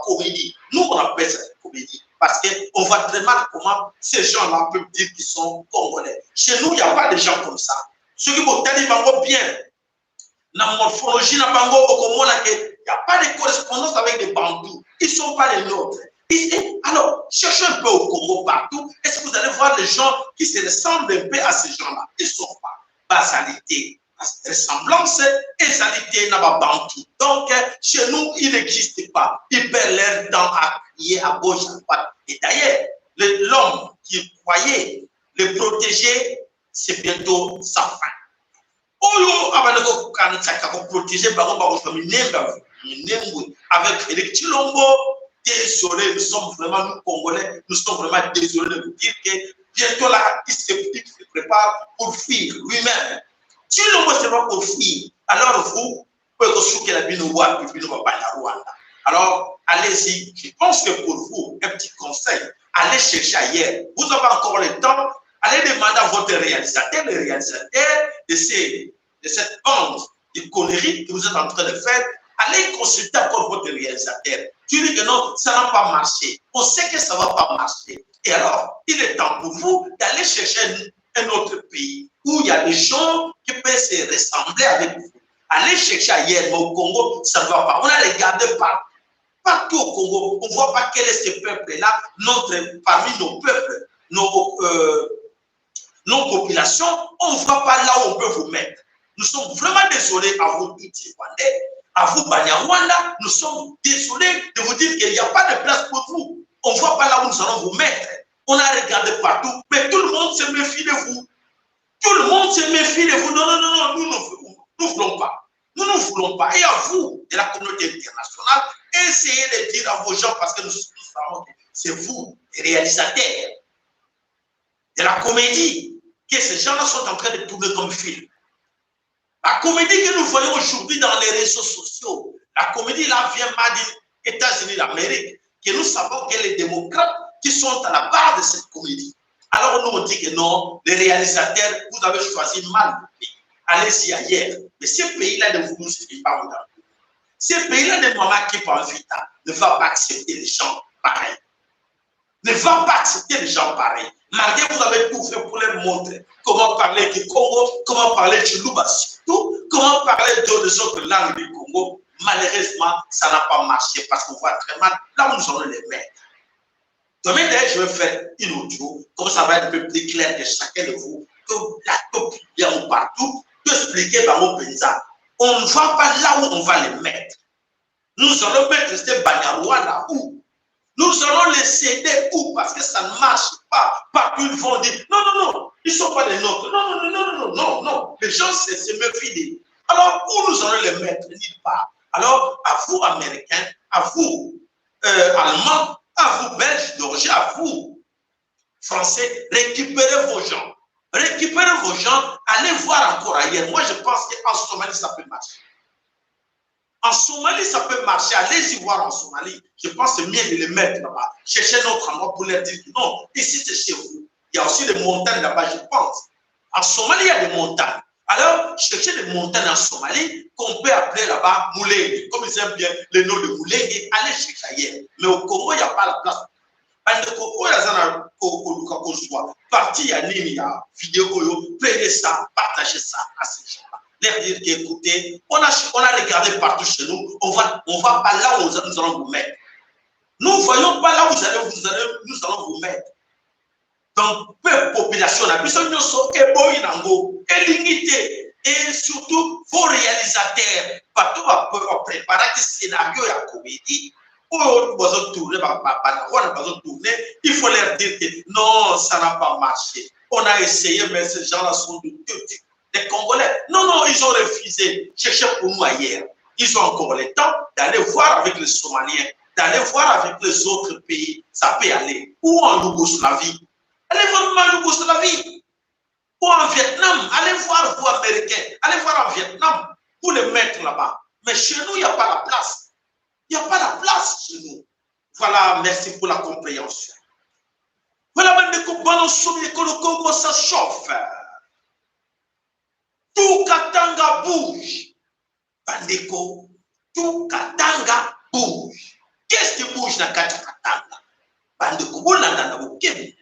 Comédie. Nous, on appelle ça comédie. Parce qu'on voit très mal comment ces gens-là peuvent dire qu'ils sont congolais. Chez nous, il n'y a pas de gens comme ça. Ceux qui vont dire Bango bien, dans la morphologie de Bango, il n'y a pas de correspondance avec des Bantous. Ils ne sont pas les nôtres. Alors, cherchez un peu au Congo partout. Est-ce que vous allez voir les gens qui se ressemblent un peu à ces gens-là? Ils ne sont pas. Basalité, ressemblance et salité n'a pas bantu. Donc, chez nous, il n'existe pas. Il perd l'air temps à crier à gauche, à droite. Et d'ailleurs, l'homme qui croyait le protéger, c'est bientôt sa fin. Oyo, abaneko kanitsaka ko protéger bango bango avec Félix Tshilombo. Désolé, nous sommes vraiment, nous Congolais, nous sommes vraiment désolés de vous dire que bientôt là, il se prépare pour fuir lui-même. Si le mot c'est pas pour fuir, alors vous pouvez souquer la binoua et puis nous va Rwanda. Alors, allez-y. Je pense que pour vous, un petit conseil, allez chercher ailleurs. Vous avez encore le temps, allez demander à votre réalisateur, le réalisateur de cette bande de conneries que vous êtes en train de faire. Allez consulter encore votre réalisateur. Tu dis que non, ça n'a pas marché. On sait que ça ne va pas marcher. Et alors, il est temps pour vous d'aller chercher un autre pays où il y a des gens qui peuvent se ressembler avec vous. Allez chercher ailleurs, mais au Congo, ça ne va pas. On a regardé partout au Congo. On ne voit pas quel est ce peuple-là, parmi nos peuples, nos populations, on ne voit pas là où on peut vous mettre. Nous sommes vraiment désolés à vous, Rwandais, à vous, Banyarwanda, nous sommes désolés de vous dire qu'il n'y a pas de place pour vous. On ne voit pas là où nous allons vous mettre. On a regardé partout, mais tout le monde se méfie de vous. Tout le monde se méfie de vous. Non, nous ne voulons pas. Nous ne voulons pas. Et à vous, de la communauté internationale, essayez de dire à vos gens, parce que nous savons que c'est vous, les réalisateurs de la comédie, que ces gens-là sont en train de tourner comme film. La comédie que nous voyons aujourd'hui dans les réseaux sociaux, la comédie là vient des États-Unis d'Amérique, que nous savons que les démocrates qui sont à la barre de cette comédie. Alors nous on dit que non, les réalisateurs, vous avez choisi mal le pays. Allez-y ailleurs. Mais ce pays-là ne vous suffit pas aujourd'hui. Ce pays-là de Maman qui Vita ne va pas accepter les gens pareils. Ne va pas accepter les gens pareils. Malgré que vous avez tout fait pour leur montrer comment parler du Congo, comment parler du Luba surtout, comment parler des autres langues du Congo, malheureusement, ça n'a pas marché parce qu'on voit très mal là où nous allons les mettre. Demain, d'ailleurs, je vais faire une audio, comme ça va être un peu plus clair de chacun de vous, que la top bien partout, d'expliquer par mon paysan. On ne va pas là où on va les mettre. Nous allons mettre ces Banyarwanda où? Nous allons les céder où? Parce que ça ne marche pas. Partout ils vont dire non, ils ne sont pas les nôtres. Non. Les gens se méfient. Alors où nous allons les mettre? Nulle part. Alors à vous, Américains, à vous, Allemands, à vous, Belges d'origine, à vous, Français, récupérez vos gens. Récupérez vos gens, allez voir encore ailleurs. Moi, je pense qu'en Somalie, ça peut marcher. En Somalie, ça peut marcher. Allez-y voir en Somalie. Je pense que c'est mieux de les mettre là-bas. Cherchez notre endroit pour leur dire que non, ici c'est chez vous. Il y a aussi des montagnes là-bas, je pense. En Somalie, il y a des montagnes. Alors, cherchez des montagnes en Somalie qu'on peut appeler là-bas Moulengue. Comme ils aiment bien le nom de Moulengue, allez chercher ailleurs. Mais au Congo, il n'y a pas la place. Parce que Congo, il y a parti à Nini, il y a vidéo, prenez ça, partagez ça à ces gens-là. Leur dire qu'écoutez, on a regardé partout chez nous, on va pas là où nous allons vous mettre. Nous ne voyons pas là où nous allons vous mettre. Donc, peu population, la personne et surtout vos réalisateurs, partout va préparer des scénarios à comédie, il faut leur dire que non, ça n'a pas marché. On a essayé, mais ces gens-là sont de têtes. Les Congolais, non, ils ont refusé. Cherchez pour nous ailleurs. Ils ont encore le temps d'aller voir avec les Somaliens, d'aller voir avec les autres pays. Ça peut aller. Ou en Yougoslavie. Allez voir en Yougoslavie. Ou en Vietnam. Allez voir vous Américains. Allez voir en Vietnam pour les mettre là-bas. Mais chez nous, il n'y a pas la place. Il n'y a pas la place chez nous. Voilà, merci pour la compréhension. Voilà, maintenant que le Congo, ça chauffe. Tout Katanga bouge. Bandeko, tout Katanga bouge. Qu'est-ce qui bouge dans Katanga? Bandeko, vous l'avez dit.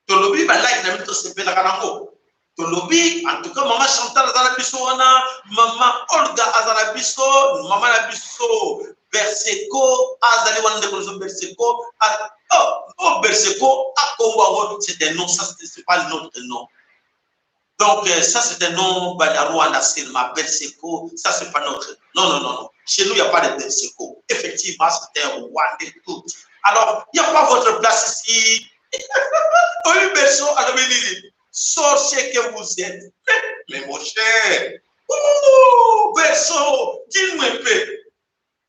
Tolobi, bah là, il a mis tout ce que Tolobi, en tout cas, maman Chantal Azarabisoana, maman Olga Azarabiso, maman Labiso, Berseko, Azali Berseko, oh, Berseko, Akongo, c'est un nom, ça, c'est pas notre nom. Donc, ça, c'est un nom, Badarouana Selma, Berseko, ça, c'est pas notre nom. Non. Chez nous, il n'y a pas de Berseko. Effectivement, c'est un Rwandais tout. Alors, il n'y a pas votre place ici. Oui, Berso, alors, sorcier que vous êtes. Mais mon cher, Berso, dis-moi un peu.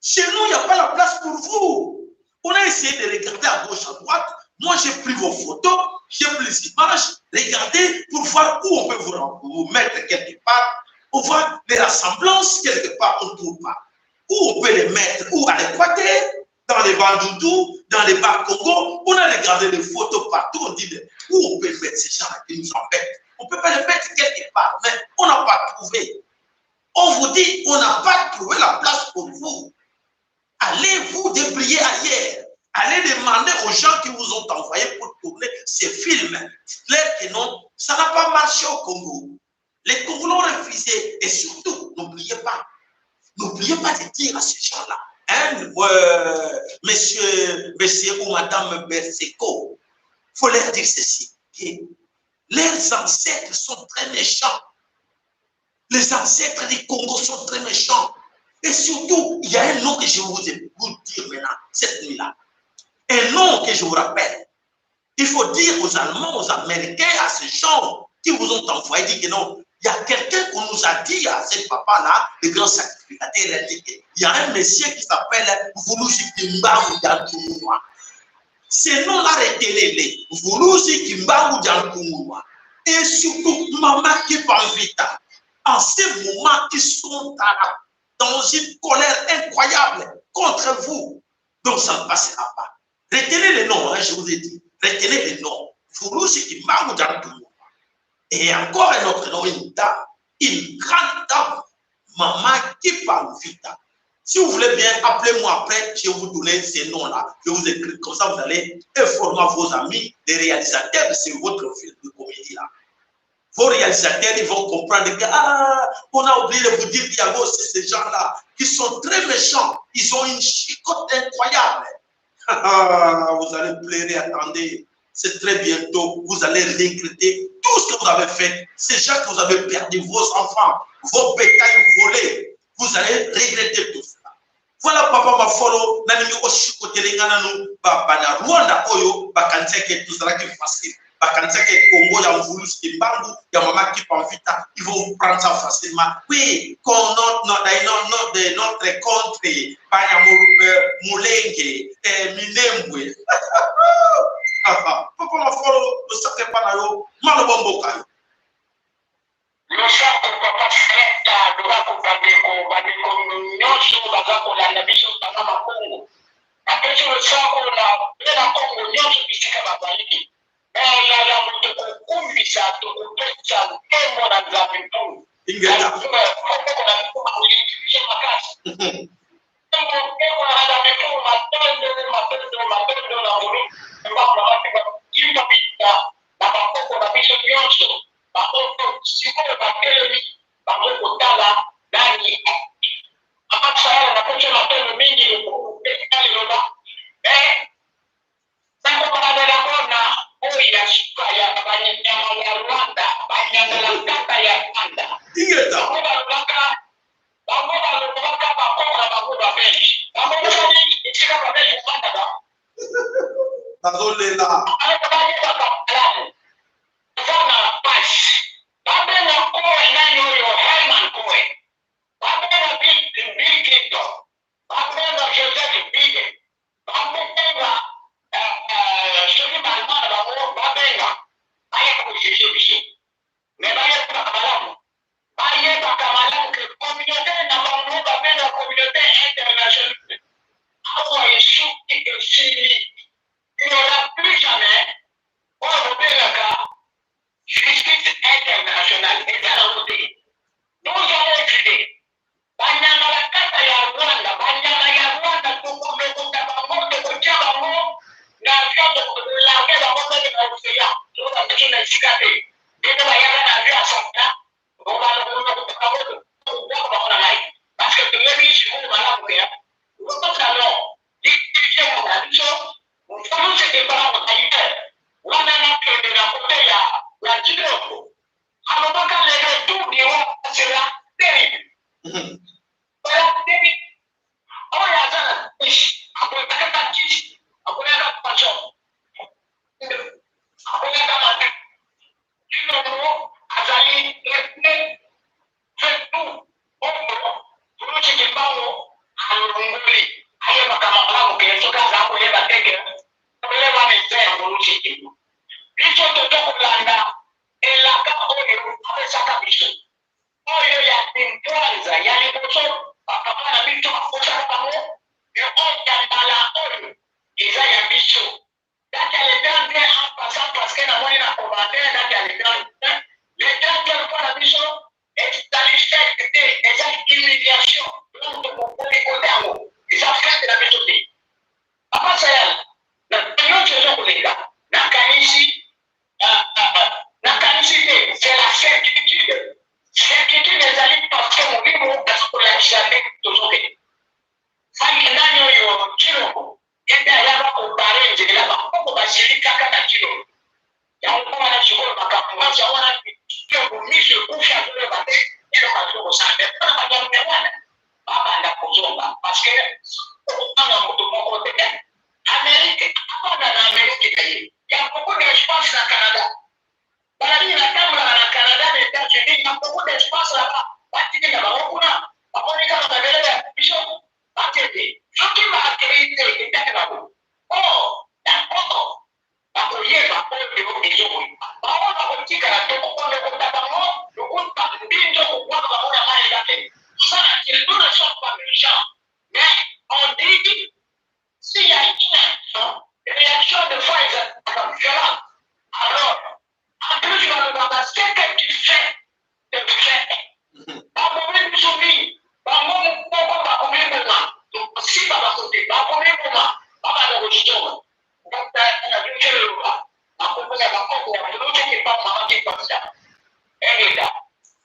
Chez nous, il n'y a pas la place pour vous. On a essayé de regarder à gauche, à droite. Moi, j'ai pris vos photos, j'ai pris les images. Regardez pour voir où on peut vous mettre quelque part. On voit les rassemblances quelque part, on ne trouve pas. Où on peut les mettre, où à l'Équateur, dans les Bandoudou, dans les bas Congo, on a regardé des photos partout, on dit où on peut mettre ces gens qui nous embêtent. On ne peut pas les mettre quelque part, mais on n'a pas trouvé. On vous dit, on n'a pas trouvé la place pour vous. Allez vous débrouiller ailleurs. Allez demander aux gens qui vous ont envoyé pour tourner ces films. Dites-leur que non, ça n'a pas marché au Congo. Les Congolais ont refusé. Et surtout, n'oubliez pas de dire à ces gens-là, hein, monsieur ou madame Berseko, il faut leur dire ceci, que leurs ancêtres sont très méchants. Les ancêtres du Congo sont très méchants. Et surtout, il y a un nom que je vous ai voulu dire maintenant, cette nuit-là. Un nom que je vous rappelle. Il faut dire aux Allemands, aux Américains, à ces gens qui vous ont envoyé, dire que non, il y a quelqu'un qu'on nous a dit à ce papa-là, le grand sacrificateur, il y a un monsieur qui s'appelle Vulusi Kimbangu Diankumwa. Ces noms-là, retenez-les. Vulusi Kimbangu Diankumwa. Et surtout, Maman Kipamvita. En ces moments qui sont dans une colère incroyable contre vous. Donc, ça ne passera pas. Retenez les noms, hein, je vous ai dit. Retenez les noms. Vulusi Kimbangu Diankumwa. Et encore un autre nom, une grande dame, Maman Kipamvita. Si vous voulez bien, appelez-moi après, je vais vous donner ces noms-là. Je vais vous écrire, comme ça vous allez informer vos amis, les réalisateurs de votre film de comédie-là. Vos réalisateurs, ils vont comprendre que, on a oublié de vous dire qu'il y a aussi ces gens-là qui sont très méchants. Ils ont une chicotte incroyable. Vous allez pleurer, attendez. C'est très bientôt, vous allez regretter tout ce que vous avez fait. Ces gens que vous avez perdu, vos enfants, vos bétails volés, vous allez regretter tout cela. Voilà, papa, ma follow, nanimi oshiko telengana no, bana Rwanda oyo, bakanseke tout cela qui est facile. Bakanseke Congo, ya Mvulus Kimbangu, ya Maman Kipamvita, ils vont prendre ça facilement. Oui, notre contre, Banya Moulengue, Minembwe. Papa, ma follow, ne sacrez pas na yo, malobombo kayo.
Losako papa freta lobako bandeko nyonso baza kolanda biso bana makongo apesi losako na kongo nyonso bisika bazaliki olala moto kokumbisa tokopesa nkembo na
Ingeta.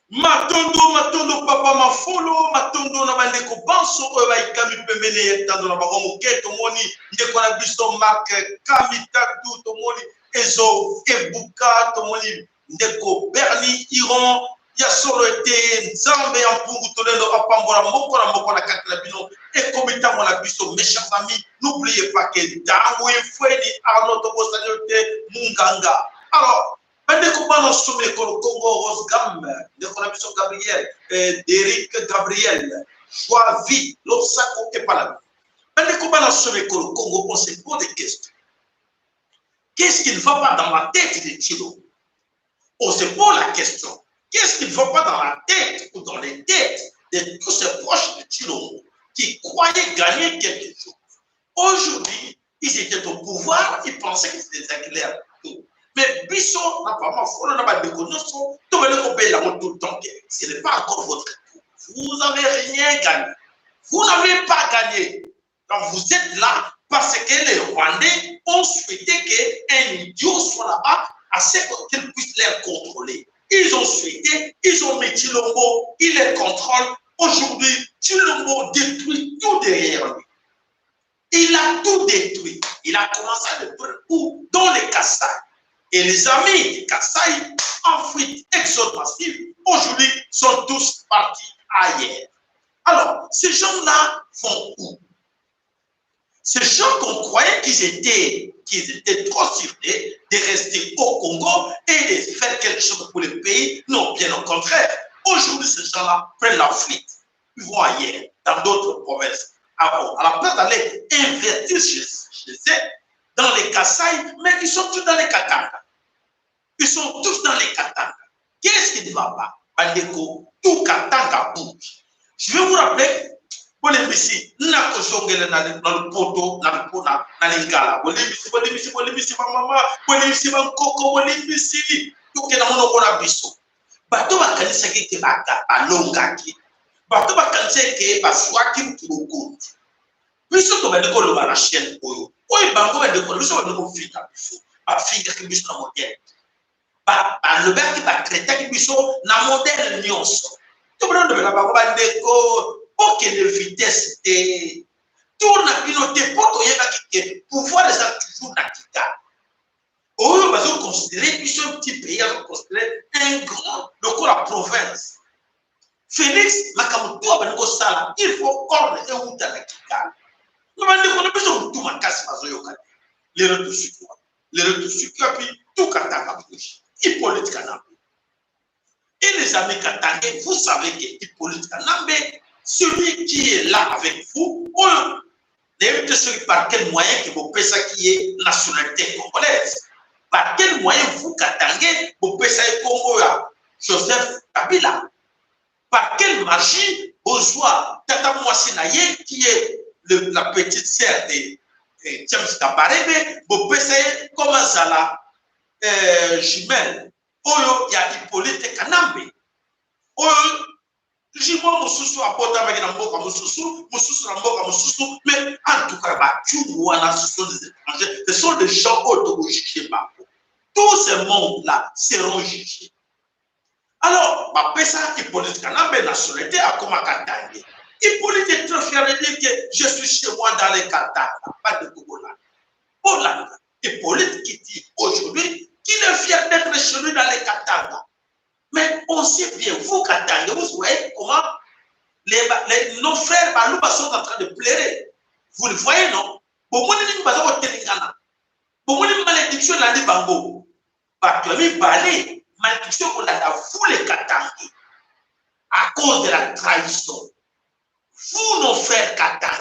Matondo papa mafolo matondo na bandeko banso oyo baikami pembeni etando na bango moke tomoni ndeko na biso Mark Kamitatu tomoni ezo ebuka tomoni ndeko Bernie Iron ya solo ete nzambe ya mpungu tolendo apambola moko na kati na bino ekomitango na biso. Mes chers amis, n'oubliez pas que dango efweni Arnaud Tobosanyote Munganga. Alors bandeko bana somme ko Congo Rose Gam ndeko na biso Gabriel Derek Gabriel Choivi Losako Epala. Bandeko bana somme ko Congo, on se pose des questions. Qu'est-ce qui ne va pas dans la tête de Tilo? On se pose la question. Qu'est-ce qui ne va pas dans la tête ou dans les têtes de tous ces proches de Tilo qui croyaient gagner quelque chose? Aujourd'hui, ils étaient au pouvoir, ils pensaient que c'était clair. Mais biso, n'a pas ma n'a pas de connaissance, tout le temps. Ce n'est pas encore votre tour. Vous n'avez rien gagné. Vous n'avez pas gagné. Donc vous êtes là parce que les Rwandais ont souhaité qu'un idiot soit là-bas assez qu'il puisse les contrôler. Ils ont souhaité, ils ont mis Tshilombo, ils les contrôlent. Aujourd'hui, Tshilombo détruit tout derrière lui. Il a tout détruit. Il a commencé à détruire où? Dans les Kassai. Et les amis des Kassai, en fuite, exode massif, aujourd'hui sont tous partis ailleurs. Alors, ces gens-là font où? Ces gens qu'on croyait qu'ils étaient trop sûrs de rester au Congo et de faire quelque chose pour le pays, non, bien au contraire. Aujourd'hui, ces gens-là prennent la fuite. Ils vont ailleurs, dans d'autres provinces. Alors, à la place d'aller investir chez eux, dans les Kassai, mais ils sont tous dans les Katanga. Ils sont tous dans les Katanga. Qu'est-ce qui ne va pas? Bandeko, tout Katanga bouge. Je vais vous rappeler, pour les missi, nous avons dans le poteau, dans le poteau, dans les gala. Pour les missi, maman, pour les missi, coco, pour les missi, tout que dans mon abisso. Bateau va cancer qui est à Longaki. Bateau va cancer qui est à Swaki pour le compte. Puis surtout, on va le voir la chaîne. Oui, bango, on va le voir, on va le voir, à figure qui est dans modèle. Le bec qui va traiter qui est dans modèle nyonso. Tout le monde va voir bango, aucune vitesse et tout n'a piloté pour que pouvoir les a toujours dans Kika. On va considérer que un petit pays, on va considérer un grand, le la province. Félix, il faut corner et où dans la Kika. Nous avons besoin de tout ma casse mazoyoka. Les retours sucre, puis tout Katanga bouge. Hippolyte Kanambe. Et les amis Katangais, vous savez que Hippolyte Kanambe, celui qui est là avec vous, on ne par quel moyen que vous pensez qui est nationalité congolaise. Par quel moyen vous, Katangais, vous pensez Congo à Joseph Kabila. Par quel magie vous soit Tata Mwasinaye qui est la petite sœur de James Kabarebe, vous pensez comment ça là, jumelle. Oyo ya Hippolyte Kanambe. Oyo Jimo mususu apota avec na mboka mususu na mboka mususu, mais en tout cas ce sont des gens auto-jugés par vous. Tous ces mondes-là seront jugés. Alors, ma pesa Hippolyte Kanambe nationalité à Katanga. Hippolyte est très fier de dire que je suis chez moi dans les Katanga, pas de Kogola. Hollande. Hippolyte qui dit aujourd'hui qu'il est fier d'être chez lui dans les Katanga. Mais on sait bien, vous, Katanga, vous voyez comment nos frères Balouba sont en train de pleurer. Vous le voyez, non? Beaucoup de gens sont Telingana. Beaucoup de malédictions dans les Bango. Parce que balé, malédiction qu'on a vous les Katanga. À cause de la trahison. Vous, nos frères Katanga.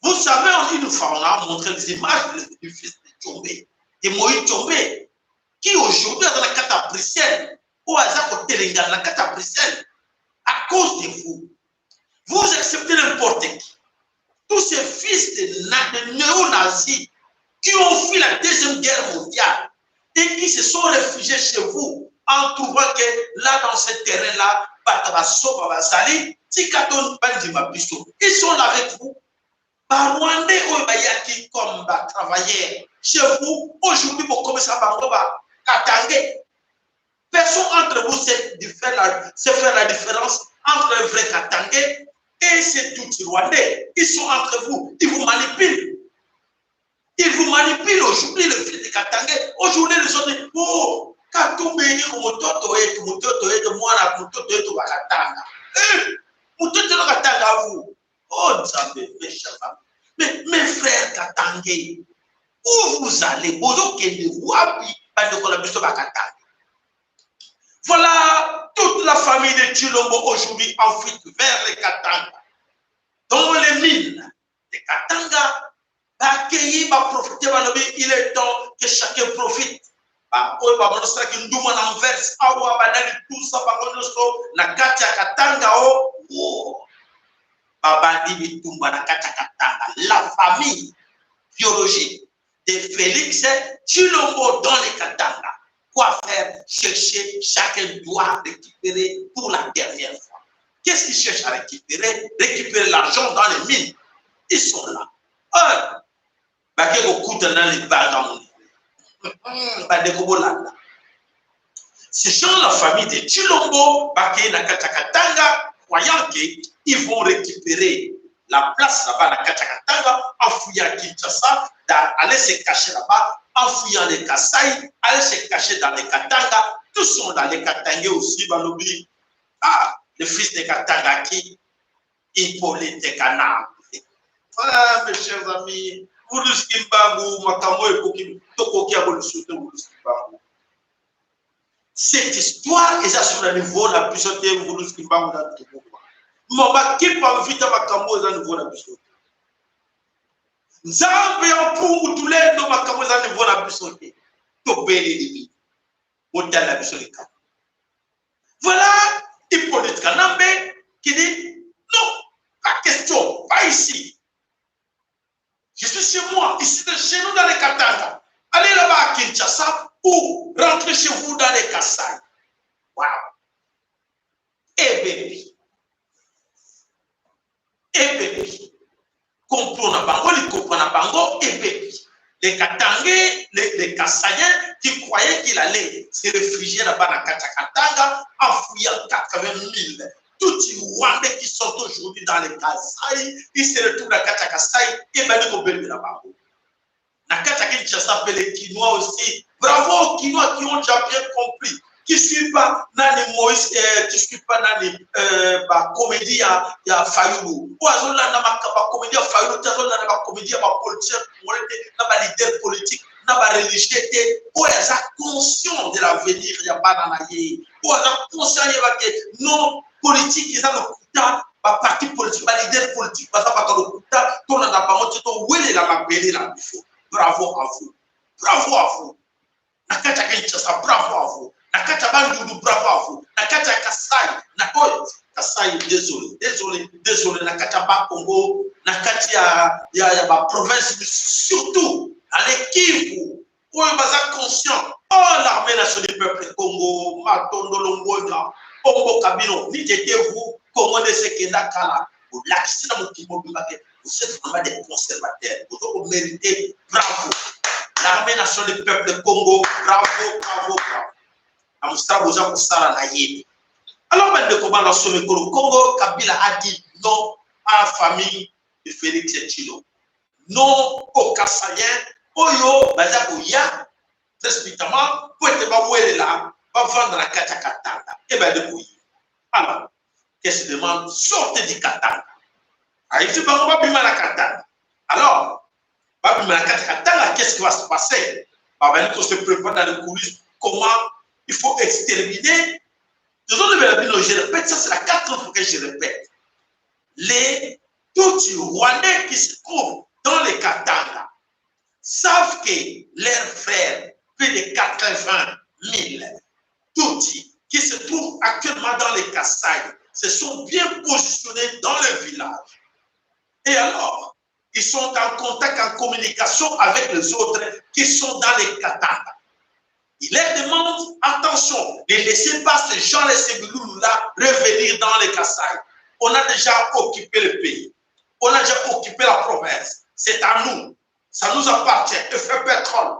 Vous savez, une fois, on a montré les images du fils de Tchombé, de Moïse Tchombé, qui aujourd'hui est dans la carte à Bruxelles. Ou à Télégal, la carte à Bruxelles, à cause de vous. Vous acceptez n'importe qui. Tous ces fils de néo-nazis qui ont fui la Deuxième Guerre mondiale et qui se sont réfugiés chez vous en trouvant que là, dans ce terrain-là, ils sont là avec vous. Rwandais, comme travailleurs chez vous, aujourd'hui, vous commencez à Katangé. Personne entre vous sait faire la différence entre un vrai Katangé et ces tout Rwandais. Ils sont entre vous, ils vous manipulent. Ils vous manipulent aujourd'hui, le fils de Katangé. Aujourd'hui, les autres disent, oh, Katumbe, Mutoto et moi, Mutoto et Wakatanga. Mutoto et Wakatanga, vous. Oh, Nzambe, mes chers amis. Mais mes frères Katangé, où vous allez? Voilà toute la famille de Tshilombo aujourd'hui en fuite vers les Katanga. Dans les mines de Katanga, il est temps que chacun profite. La famille biologique de Félix Tshilombo dans les Katanga. Quoi faire? Chercher, chacun doit récupérer pour la dernière fois. Qu'est-ce qu'ils cherchent à récupérer? Récupérer l'argent dans les mines. Ils sont là. Ces gens, la famille de Tshilombo, croyant qu'ils vont récupérer la place là-bas, la Katanga, en fouillant Kinshasa, aller se cacher là-bas, en fouillant les Kasaï, aller se cacher dans les Katanga. Tous sont dans les Katanga aussi, Balobi. Ah, le fils de Katanga qui, Hippolyte Canard. Voilà, mes chers amis, Voulous Kimbangu, Makamo et Pokim, Tokoki a voulu sauter Voulous Kimbangu. Cette histoire est sur le niveau de la puissance de Voulous Kimbangu dans le monde. Mama Kipa Vita Makamo est dans le niveau de la puissance. Nzambe ya mpungu tulendo Makamo est dans le niveau de la puissance. Tobeli limi. Au-delà la puissance. Voilà Hippolyte Canambe qui dit non, pas question, pas ici. Je suis chez moi, ici chez nous dans les Katanga. Allez là-bas à Kinshasa ou rentrez chez vous dans les Kasaï. Wow. Eh baby. Eh baby. Comprends bango, les comprennent bango, eh baby. Les Katangais, les Kasaïens qui croyaient qu'il allait se réfugier là-bas dans Katanga en fouillant 80 000. Tous les Rwandais qui sont aujourd'hui dans les Kasaï, ils se retrouvent dans les Kasaï et ben ils vont là-bas. Dans les Kasaï, les Kinois aussi. Bravo aux Kinois qui ont déjà bien compris. Qui ne suivent pas dans Moïse, qui ne suivent pas dans les comédies à Fayoulou. Ou à Zola, dans la comédie à Fayoulou, dans la comédie à politique, dans la leader politique, dans la religiosité. Ou ils sont conscients de l'avenir, il n'y a pas dans la vie. Ou ils sont conscients que non politique, ils ont le coup parti politique, leader politique, parce que le coup tout le monde n'a pas monté, où est la belle là. Bravo à vous. Bravo à vous. Bravo à vous. Nakata Bandou, bravo à vous. Nakata Kasai, Kasai, désolé, Nakata Bakongo, Nakata ya ba province, surtout à l'équipe où on est conscient. Oh, l'armée nationale du peuple Congo, Matondo Longoya, Congo Kabino, ni vous, Congo de Sekenda Kala, vous l'accident de Kimo Bimake, vous êtes vraiment des conservateurs, vous méritez, bravo. L'armée nationale du peuple de Congo, bravo. Alors, dans le Congo, Kabila a dit non à la famille de Félix Tshilombo. Non aux Kasaïens, Oyo, Bazakoya, précipitamment, pour être là, va vendre la Katanga. Et bien, depuis. Alors, qu'est-ce qu'il demande? Sortez du Katanga. Alors, qu'est-ce qui va se passer? On se prépare dans les coulisses. Comment il faut exterminer. Je répète, ça c'est la 4e fois que je répète. Les Tutsis Rwandais qui se trouvent dans les Katanga savent que leurs frères, plus de 80 000 Tutsis qui se trouvent actuellement dans les Kasaï, se sont bien positionnés dans le village. Et alors, ils sont en contact, en communication avec les autres qui sont dans les Katanga. Il leur demande, attention, ne laissez pas ces gens, les Sébiloulou-là, revenir dans les Kasaï. On a déjà occupé le pays. On a déjà occupé la province. C'est à nous. Ça nous appartient. Et fait pétrole.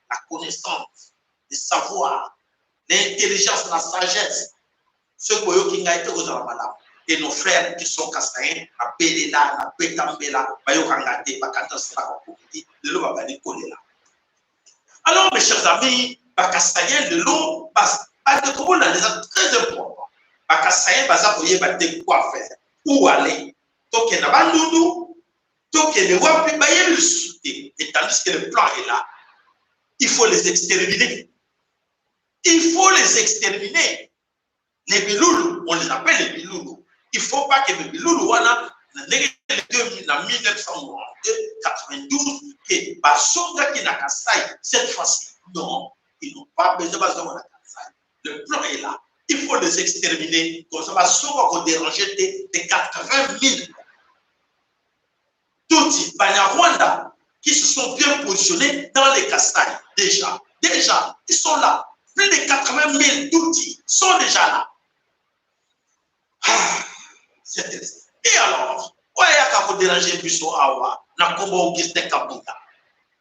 La connaissance, le savoir, l'intelligence, la sagesse. Ce qui a été aux malades. Et nos frères qui sont Kassaïens, à Béléla, à Bétambela, Bayokangate, Bakatosra, de l'eau va aller coller là. Alors, mes chers amis, Bakassaïens, de l'eau, c'est très important. Bakassaïens, Bazakoye, Bate, quoi faire? Où aller? Toké Nabandoudou, Toké Newapi, Baye le soutien. Et tandis que le plan est là, il faut les exterminer. Il faut les exterminer. Les Biloulou, on les appelle les Biloulou. Il ne faut pas que les Biloulou, en 1992, que Basonga qui n'a qu'à ça, cette fois-ci, non, ils n'ont pas besoin de Basonga. Le plan est là. Il faut les exterminer. Comme ça va souvent déranger des 80 000. Tutsi, Banyarwanda, qui se sont bien positionnés dans les Kasaï. Déjà, ils sont là. Plus de 80 000 Tutsi sont déjà là. Ah, c'est triste. Et alors, ouais, il y a déranger Bisso Awa, na Kombo Augustin Kabuga.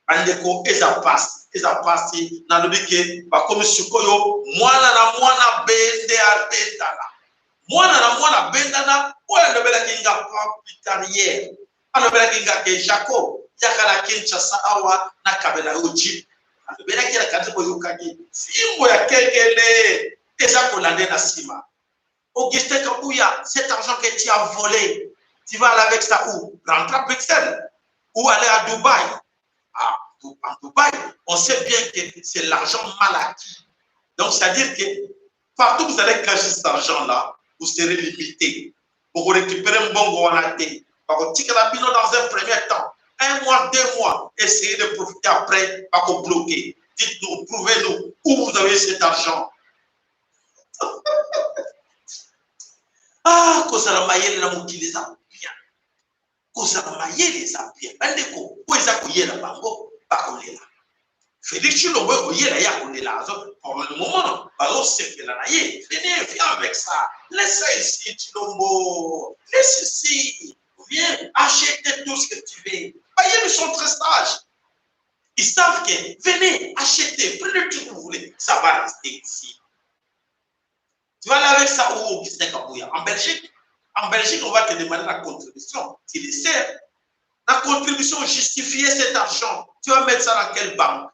Andeko, eza pasi, na lobike, comme Sukoyo, mwana bende a bendana. Mwana bendana, ouais, le bela kinga pitarière. Le bela kinga ke Jacob, yakala Kinshasa Awa, na kabela uji. Le bela kinga katibo yukagi, simbo ya kekele, eza kolande na sima. Augustin Kabouya, cet argent que tu as volé, tu vas aller avec ça où? Rentrer à Bruxelles ou aller à Dubaï? Ah, à Dubaï, on sait bien que c'est l'argent mal acquis. Donc, c'est-à-dire que partout où vous allez cacher cet argent-là, vous serez limité. Pour récupérer un bon goanaté, pour tirer la bino dans un premier temps, 1 mois, 2 mois, essayez de profiter après, pas qu'on bloquer. Dites-nous, prouvez-nous où vous avez cet argent. Ah, kozala mayele na mokili eza bien. Kozala mayele eza bien. Bandeko, po eza koyela bango, bakolela. Félix Tshilombo koyela ya kolela. Pour le moment, bazo sepela na ye. Venez, viens avec ça. Laisse ça ici, Tshilombo. Laisse ici. Viens, achète tout ce que tu veux. Ils sont très sages. Ils savent que, venez, achetez, prenez tout ce que vous voulez. Ça va rester ici. Tu vas aller avec ça où Augustin Kabouya? En Belgique, on va te demander la contribution. Tu le sais. La contribution, justifier cet argent. Tu vas mettre ça dans quelle banque?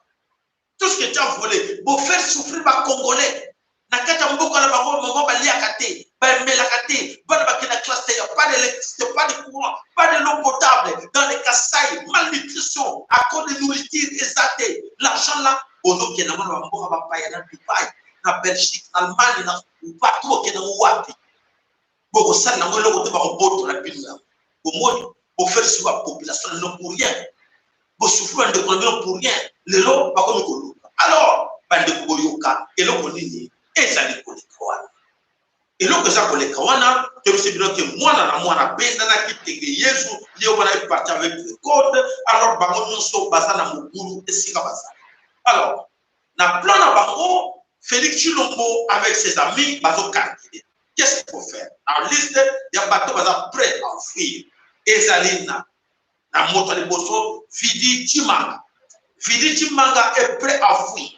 Tout ce que tu as volé, pour faire souffrir les Congolais. Nakata mboko na bango maman bali akate, ba melakate, ba na bakina classe, il n'y a pas d'électricité, pas de courant, pas de l'eau potable dans les Kasaï, malnutrition, à cause de nourriture exatée. L'argent là, au nom qui est dans le bango va payer dans Dubaï, na Belgique, Allemagne, na partout au Kenya wapi. Boko ça na ngolo ko te ba ko boto na pina. Pour faire sur la population non pour rien. Pour souffrir de problème pour rien. Le lot pas comme ko. Alors, bande ko yoka et lo konini et ça les ko kawana. Et lo ko ça ko le kawana, que c'est bien que mwana benda na kitege Yesu, lié wana parti avec le code, alors bango nyonso basa na muguru esika basa. Alors, na plan na bango Félix Tshilombo avec ses amis bazo candidat. Qu'est-ce qu'il faut faire? En liste, il y a bateau prêt à fuir. Ezalina, na moto de bosso, Fidi Tshimanga. Fidi Tshimanga est prêt à fuir.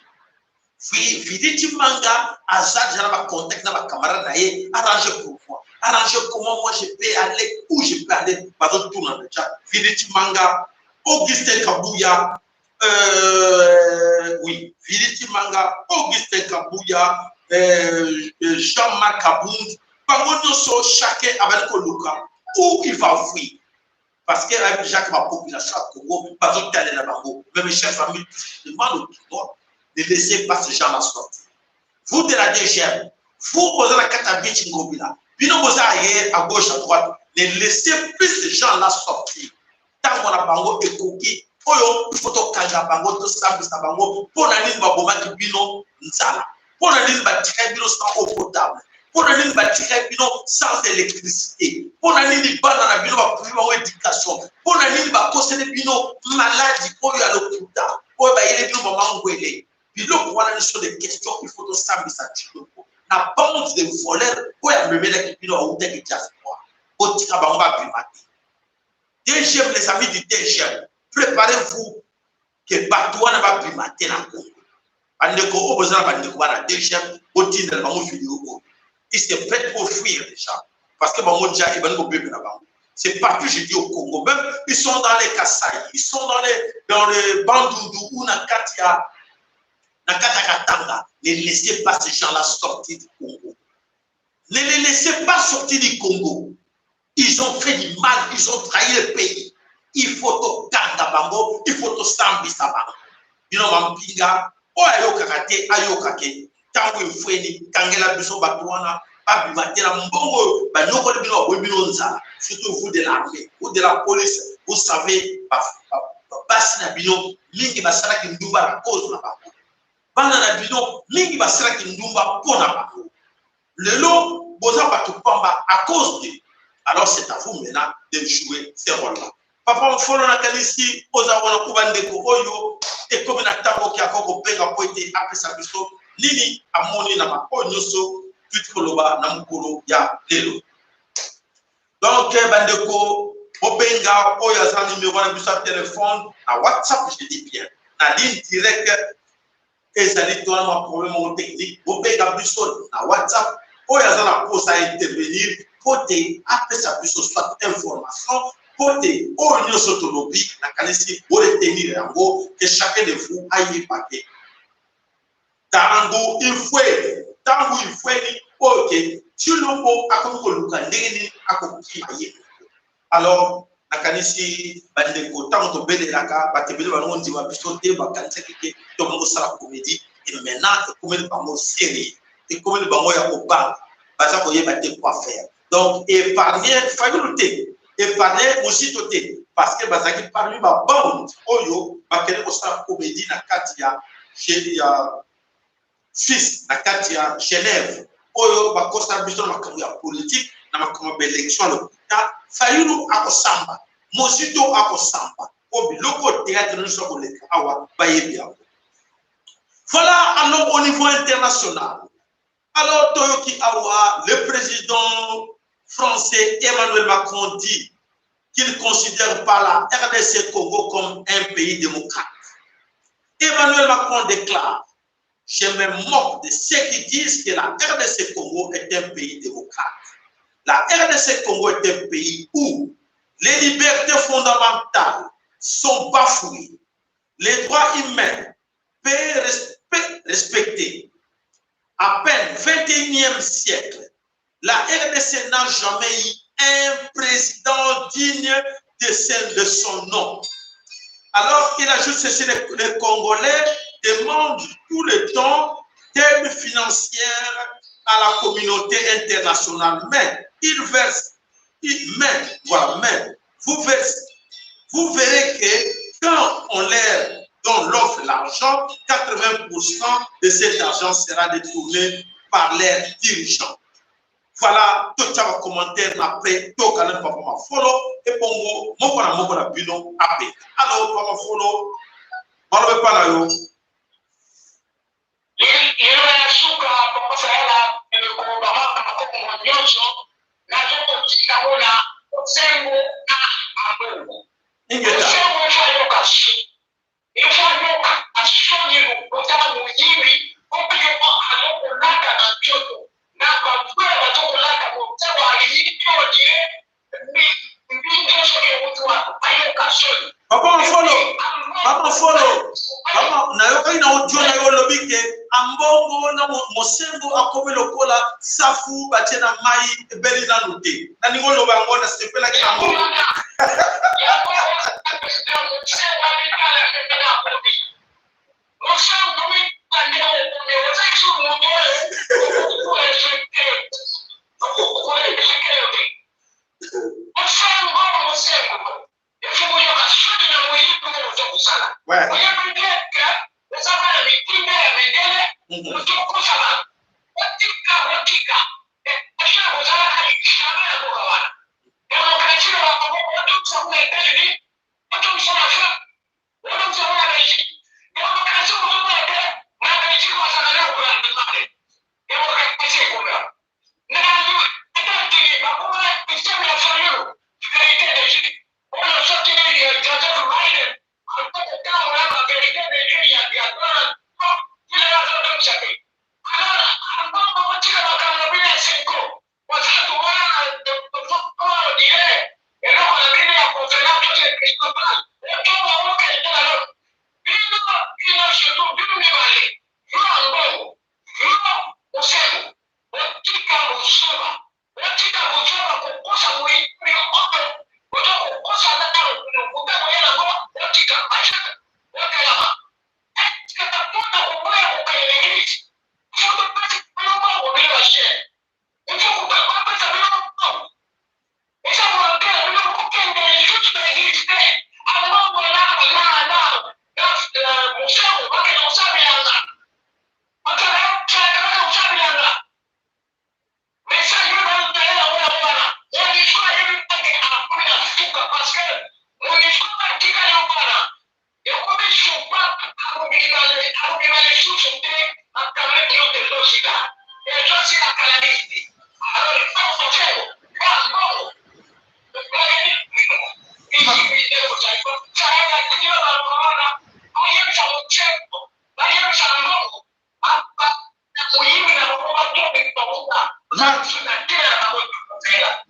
Fidi Tshimanga a déjà ma contact dans ma camarade d'ailleurs, arrangé pour moi. Arrangé comment moi je peux aller, où je peux aller, bateau tout dans le chat. Fidi Tshimanga, Augustin Kabouya, oui, Fidi Tshimanga, Augustin Kabouya, Jean-Marc Kabound, chacun avec Koluka, où il va fuir. Parce que avec Jacques, ma population à Congo, pas tout aller là-bas. Mais mes chers amis, je demande au pouvoir de laisser pas ces gens-là sortir. Vous de la DGM, vous posez la carte à Bichingobila, puis nous posez à gauche, à droite, ne laissez plus ces gens-là sortir. Tant qu'on a bango et cookie, il faut que bango, tout ça, bango, pour la ligne, baboma qui bino, nzala. Pour la ligne, bino sans eau potable. Pour la ligne, bino sans électricité. Pour la ligne, banana bino, pour éducation. Pour la ligne, posséder bino maladie, pour y aller au putain. Pour y aller bino, maman, où elle est. Puis là, pour aller sur des questions, il faut que ça me sache. La bande de voleurs, pour y aller avec bino, où t'es que tu as pour tika bango va primater. DGM, les amis du DGM, préparez-vous que Batouana va primater dans le Congo. Bandeko, au besoin de Bandeko, la DGM, au titre de la vidéo. Ils se prêtent pour fuir déjà. Parce que Bango déjà, ils vont bébé là-bas. C'est partout, je dis au Congo. Même, ils sont dans les Kasaï, ils sont dans les Bandoudou ou Nakatia, Nakatakatanga. Ne laissez pas ces gens-là sortir du Congo. Ne les laissez pas sortir du Congo. Ils ont fait du mal, ils ont trahi le pays. Il faut tout garder Bango, il faut tout stamper sa bango. Ils ont mampinga, oh ayo kakate, ayo kake, tango infweni, kangela biso batouana, abimatela mbongo, banyoko de bino, webino nzala, surtout vous de l'armée, ou de la police, vous savez, basi na bino, mingi basara ki ndumba la cause na bango. Bana na bino, mingi basara ki ndumba pona bango. Le lot, Boza Batupamba, à cause de. Alors c'est à vous maintenant de jouer ces rôles-là. Papa, on fait un ici, Boza Wanakubandeko, Oyo, et comme un tabo qui a encore benga poété après sa biso, Nini, Amoni, Nama, Onyoso, Tutkoloba, Namukolo, Ya, Lelo. Donc, Bandeko, Obenga, Oyaza, numéro de téléphone, à WhatsApp, je dis bien, na ligne directe, et ça dit toi, un problème technique, Obenga, Bissol, na WhatsApp, Oyaza, la pose à intervenir, côté, après ça, Bissol, soit information, côté, Onyo Sotolobi, na Kalisi, pour retenir, en gros, que chacun de vous aille paquet. Tango, il faut, ok, tu le peux, à comme Koluka, Négini, à comme Kimaye. Alors, nakanisi bandeko tanto bele laka batebele banonzi wa bisote bakanisa kike to mo sala comédie et maintenant comédie bango série et comédie bango ya koba baza ko yeba te quoi faire donc épargner faculté épargner aussi toté parce que bazaki parmi ba bande oyo bakene ko sala comédie na katia chez ya fils na katia Genève oyo ba costa biso makambo ya politique na makambo ya élection le fayulu akosamba mosito akosamba obi loko théâtre nous sommes les awa bayebia. Voilà, alors au niveau international, alors Toyoki Awa, le président français Emmanuel Macron dit qu'il ne considère pas la RDC Congo comme un pays démocrate. Emmanuel Macron déclare: je me moque de ceux qui disent que la RDC Congo est un pays démocrate. La RDC Congo est un pays où les libertés fondamentales sont bafouées, les droits humains respectés. À peine 21e siècle, la RDC n'a jamais eu un président digne de son nom. Alors qu'il ajoute ceci, les Congolais demandent tout le temps d'aide financière à la communauté internationale, mais ils versent, vous verrez que quand on leur offre l'argent, 80% de cet argent sera détourné par leurs dirigeants. Voilà, tout un commentaire après, tout un papa follow et pour moi, mon bon bino après. Alors, papa follow, on ne pas là yo. Papa follow. Papa, na yo ina audio na yo lobike ambongo na mosembo akobe lokola safu batena mai belina nute. Na ningo loba ngona sepela kina ngo.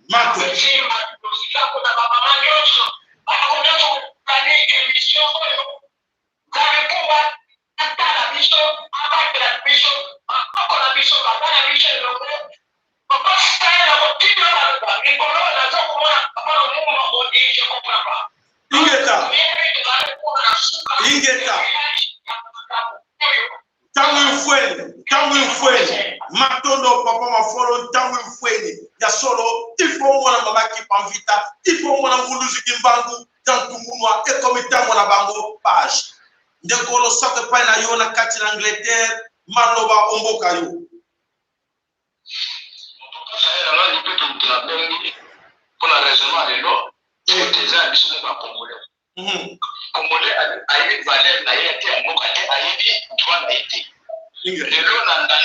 Mato. Ingeta. Tangu mfweni. Matondo papa mafolo tangu mfweni. Ya solo tifo mwana mama kipamvita, tifo mwana nguluzi kimbangu, tantungunwa ekomita mwana bango page. Ndekolo sake pa na yo na kati na Angleterre, maloba omboka yo.
Pour la raisonnement de l'eau, c'est déjà un peu Congolais. Congolais a eu valeur, n'a été un mot, a eu droit, n'a été. De l'eau, n'a pas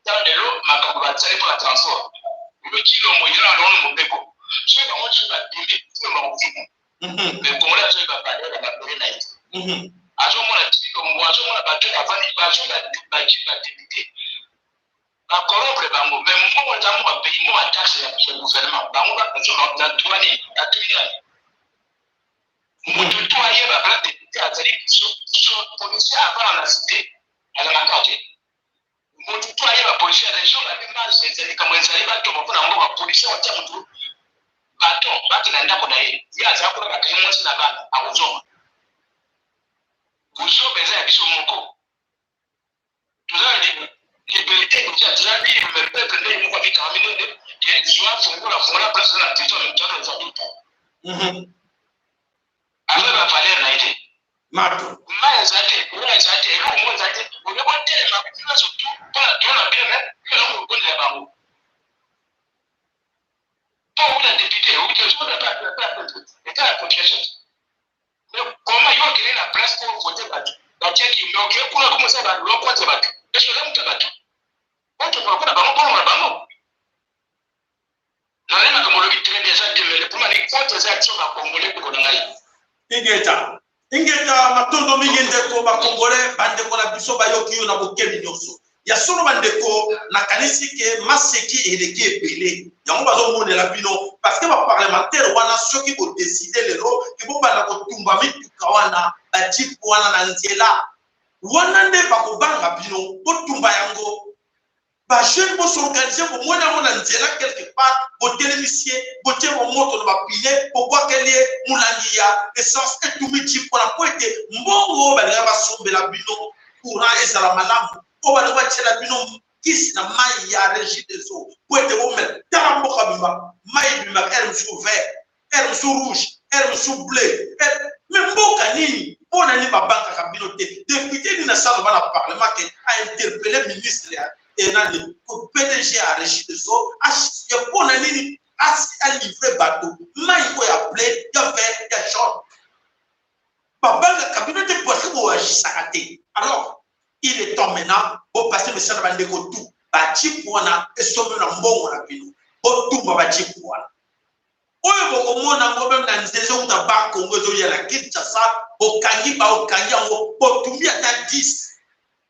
dans de l'eau, ma capacité pour la transport. Le kilo, moi, il y a un nom de béco. Je vais vous dire la télé, tout le monde. Mais Congolais, je vais pas parler de la télé, n'a été. À ce moment-là, moi, je vais battre la vanille, je vais battre la débité. La corrompre bango, mais moi dans mon pays, moi taxe le gouvernement, bango va dans la douane, la tribunal. Mon tout ailleurs va prendre des ateliers sur policier avant la cité, à la carte. Mon tout ailleurs va policier à la région, la même base, c'est comme ça, il va tomber pour la policier au terme tout. Bâton, bâton n'a pas d'ailleurs. Il y a ça pour la création de la base à Ozoma. Vous savez, besoin de son moko. Tout ça, dit. Liberté, nous avons déjà dit, le peuple n'est pas déterminé, et soit pour la place de la prison, nous avons dit. Alors, la valeur n'a été.
Mato.
Mais ça a été, on a été, on a été, on a été, surtout, on a bien, mais on a les barreaux. Pour la députée, on a pas la population. Mais comment ils vont créer la place pour voter la tchèque, ils ont créé pour commencer à l'emploi battre. Est-ce que là, vous avez battu? On te parle pas pour le bango. Dans les mains, on déjà démêlé pour les comptes des actions à Congolais pour le
Ingeta matondo mingende ko ba Congolais bande ko la biso ba yoki yo na bokeli nyoso. Ya solo bande ko na kanisi ke maseki eleki ebele. Yango bazo monela bino parce que ba parlementaire wana soki ko décider lelo ki bo bana ko tumba mituka wana ba jeep wana na nzela. Wana nde ba ko banga bino bo tumba yango. Ba jeune bo s'organiser pour mona mona nzela quelque part bo télévision bo tie mo moto na ba pile bo kwa kelie mulangia essence et tout miti pour la poete mbongo ba nga ba sombela bino courant ezala malamu o ba nga tshela bino kisi na mai ya régie des eaux poete bo mel tala mboka bima mai bima elle sous vert elle sous rouge elle sous bleu mais mboka nini pona ni ba banka kabino te député ni na sala ba na parlement que a interpellé ministre et le PDG a régi de ça, a pour nini a livré bateau, mais il faut appeler, il y a fait, il y a chaud. Papa, le cabinet de poisson va s'arrêter. Alors, il est temps maintenant pour passer le salaire de tout, bâti pour na et sauver un bon rapide. Pour tout va bâti pour na. Au moment où on a une saison de bac, on va la Kinshasa, au Kangi, au Kangi, au tout bien à 10.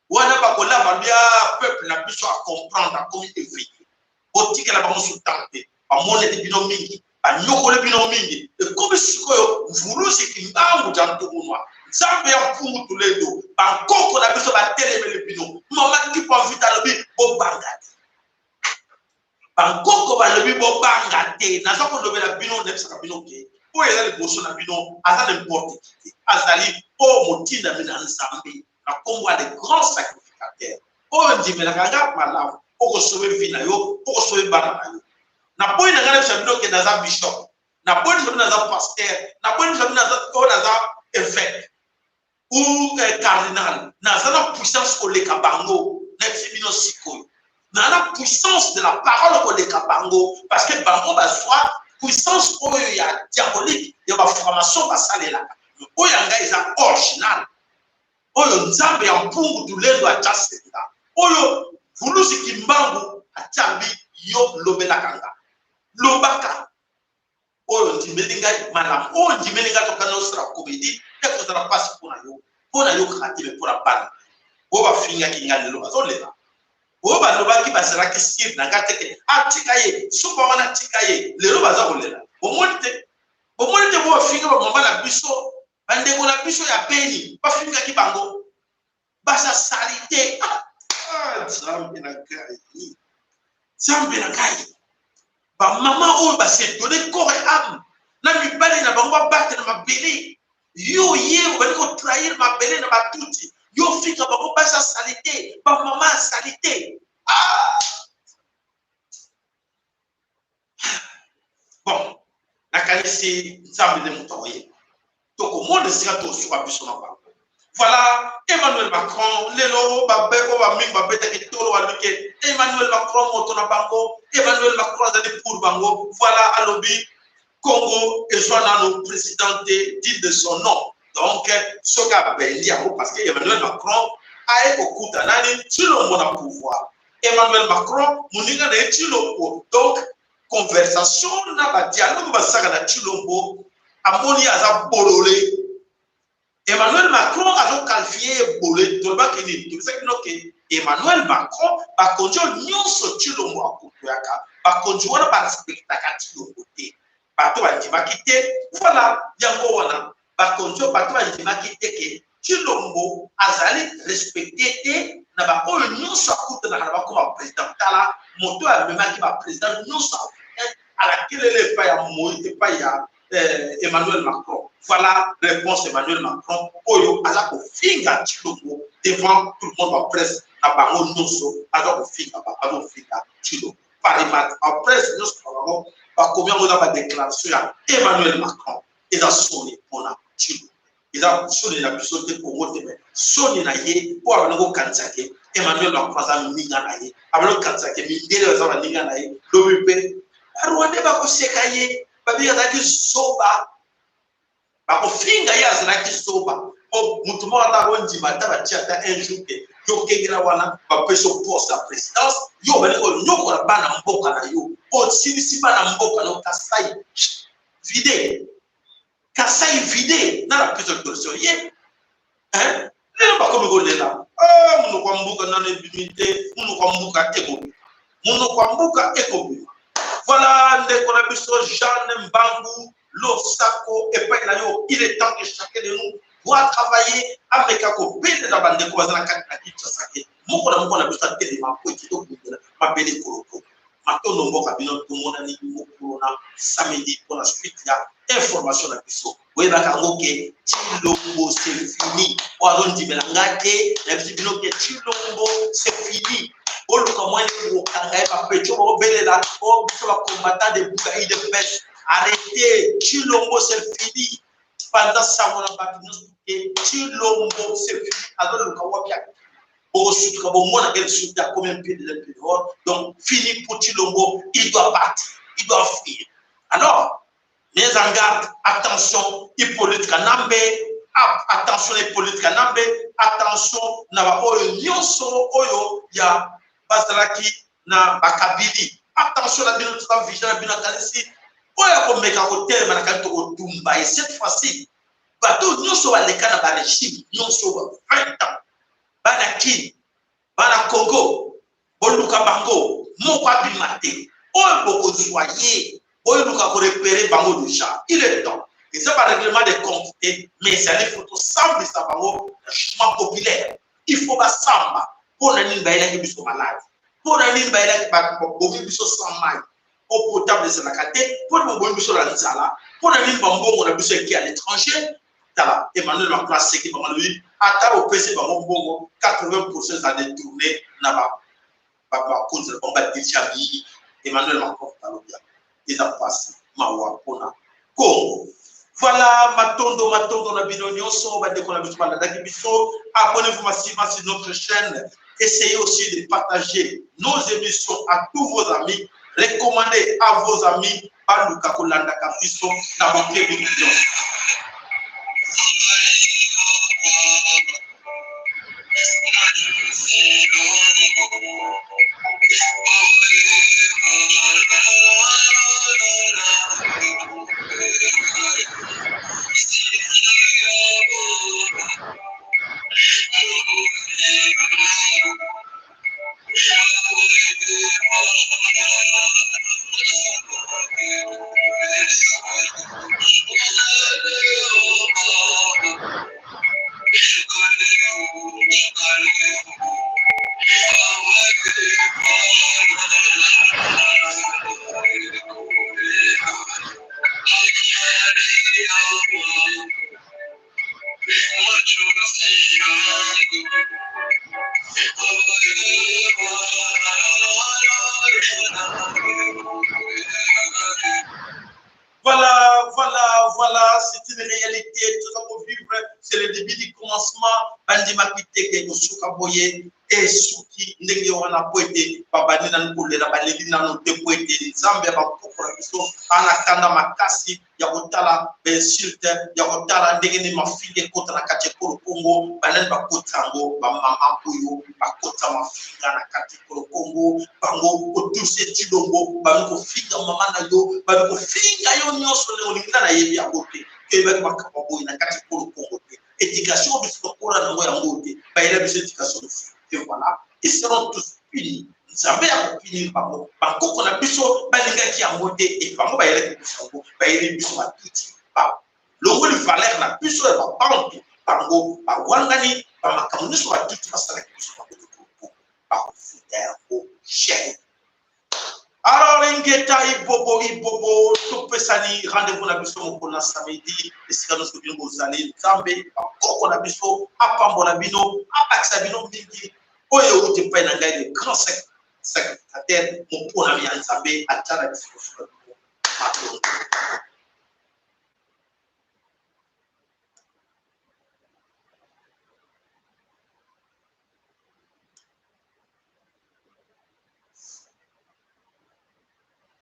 Wana bakola babia peuple na biso a comprendre comment évoluer. Botika la bango sutante, ba mone de bino mingi, ba nyokole bino mingi. Et comme sikoyo vulusi kimbangu jantu kunwa. Zambe ya mpungu tuledo, ba koko na biso ba telemele bino. Mama ki pa vita lobi bo bangati. Ba koko ba lobi bo bangati. Na zako lobi la bino nepsa bino ke. O yela le boso na bino, aza n'importe qui. Azali o motinda mina nzambe. Na Congo a des grands sacrificateurs. On dit, mais la gaga malamu, on sauver Vinayo, on sauver Bananayo. Na point de gagner champion qui est dans un bishop. Na point de gagner dans un pasteur. Na point de gagner dans un évêque. Ou cardinal. Na la puissance au Lekabango. N'eximino siko. Na la puissance de la parole au Lekabango. Parce que Bango va soit puissance où il y a diabolique. Il y a formation va saler là. Où il y a un gars original. Oyo nzambe ya mpungu tulendo achasenga oyo vulusi kimbangu achambi yo lobela kanga lobaka oyo ndimelinga malam oyo ndimelinga tokana osra komedi eko tara passe pona yo khatile pona bana bo ba finga kinga lelo bazolela o ba no ba ki basara ki sir na kateke atikaye suba wana tikaye lero baza kolela omonite bo finga ba mama na biso bande ko na biso ya beni ba finga ki bango basa salite zambe na kai ba mama o ba se donner corps et âme na mi bale na bango ba battre na mabele yo ye ba ko trahir mabele na batuti yo finga bango basa salite ba mama salite bon nakanisi nzambe de mutoye donc au monde sera to sur biso na bango. Voilà Emmanuel Macron lelo ba beko ba mingi ba beta ki tolo walike Emmanuel Macron moto na bango Emmanuel Macron azali pour bango voilà alobi Congo et soit le président dit de son nom donc soka belia parce que Emmanuel Macron a écouté nani tilo mona pouvoir Emmanuel Macron muninga na tilo donc conversation na ba dialogue ba saka na tilo amoni aza bololé Emmanuel Macron a qualifié bolé tolba kini to c'est que Emmanuel Macron ba konjo nyonso tilo mo akuyaka ba konjo wana ba respecta ka tilo côté bato ba ndimaki voilà yango wana ba konjo bato ba ndimaki ke tilo azali respecté te na ba oyo nyonso akuta na ba ko président tala moto a memaki ba président nyonso à la kelele pa ya moite pa ya Emmanuel Macron. Voilà réponse Emmanuel Macron. Oyo ala ko finga tilo devant tout le monde en presse na bango nyonso ala ko finga tilo parimat en presse nyonso ba combien on a ba déclaration ya Emmanuel Macron et dans son épona tilo. Il a sonné la biso te Congo te sonné na ye pour avoir kansake Emmanuel Macron za minga na ye abalo kansake mi dele za minga na ye lobi pe Rwanda ba ko sekaye babi azaki soba ba ko finga ya azaki soba o mutu mo ata bonji mata ba tiata un jour que yo kengira wana ba peso poste à présidence yo bani ko nyoko na bana mboka na yo o sinisi bana mboka no kasai vide na la prise de position ye hein ne ba ko mi go lela munu kwa mbuka na ne bimite munu kwa mbuka ekobi voilà, Jeanne Mbangou, Losako, et pas il est temps que chacun de nous doit travailler avec un copain dans la bande de Kouazana Kakaki, Chasake. Mon a besoin de ma petite ma belle Koroko. Maintenant, nous avons besoin de mon ami Mokurona samedi pour la suite. Il y a information à Bisso. Oui, d'accord, Chilombo, c'est fini. Ou alors, on dit, mais la Chilombo, c'est fini. Oluka mwani ukanga pa pecho mo belela o biso ba combattant de Bougaï de pêche arrêtez Chilombo c'est fini pendant ça on a pas et Chilombo c'est fini alors le kawapia au sud ka bon mona quel sud a combien de pieds de l'intérieur donc fini pour Chilombo il doit partir il doit fuir alors les en garde attention Hippolyte Kanambe attention Hippolyte Kanambe attention na ba oyo nyonso oyo ya Basaraki na bakabili attention la bino tout vigilant bino kanisi oya ko meka ko tele na kanto ko tumba et cette fois-ci bato nyonso ba lekana ba régime nyonso 20 ans bana ki bana Congo boluka bango moko abimate oyo boko soyer oyo luka ko repérer bango déjà il est temps et ça par règlement de compte mais ça les photos semble ça bango jugement populaire il faut ba samba pour nani baila ki biso malade pour nani baila ki ba bobi biso sans mai eau potable de la kate pour bobi biso la nzala pour nani bambongo na biso qui à l'étranger tala Emmanuel Macron c'est qui bango lui ata au PC bango bongo 80% ça détourné na ba konza bomba déjà bi Emmanuel Macron talobia ils a passé mawa pona Congo. Voilà, matondo na bino nyonso ba deko na biso bala daki biso abonnez-vous massivement sur notre chaîne. Essayez aussi de partager nos émissions à tous vos amis. Recommandez à vos amis Baluka Kolanda Kabiso na votre émission. voilà, c'est une réalité. Tout ça pour vivre, c'est le début du commencement. Bandi makite ke kusuka boye et suki ndenge wana poete babani na nkulera baleli na no te poete nzambe ba kokora biso ana kanda makasi ya kotala insulte ya kotala ndenge ni mafinde kota na kati Kongo banani ba kotango ba mama oyo ba kota mafinga na kati Kongo bango ko toucher tilongo ba ko finga mama na yo ba ko finga yo nyonso le olinga na yebi ya kote ke ba makabo na kati Kongo éducation de ce qu'on a dans le monde, il y a des éducations de et voilà, ils seront tous punis. Nous avons punis par contre, on a pu sur Balinga qui a monté et par contre, il y a des puissants, il y a des puissants à tout type. Le rôle de Valère n'a plus sur la bande, par contre, par Wangani, par ma communauté, à tout face à la puissance, par Fidèle au chef. Alors, Ingeta, Ibobo, Topesani, rendez-vous la mission pour la samedi, et si nous sommes aux allées, Zambé, Koko la mission, Apambolabino, Apaxabino, Midi, Oyo, tu peux y aller, le grand secrétaire, mon pour la vie en Zambé, à Tchana,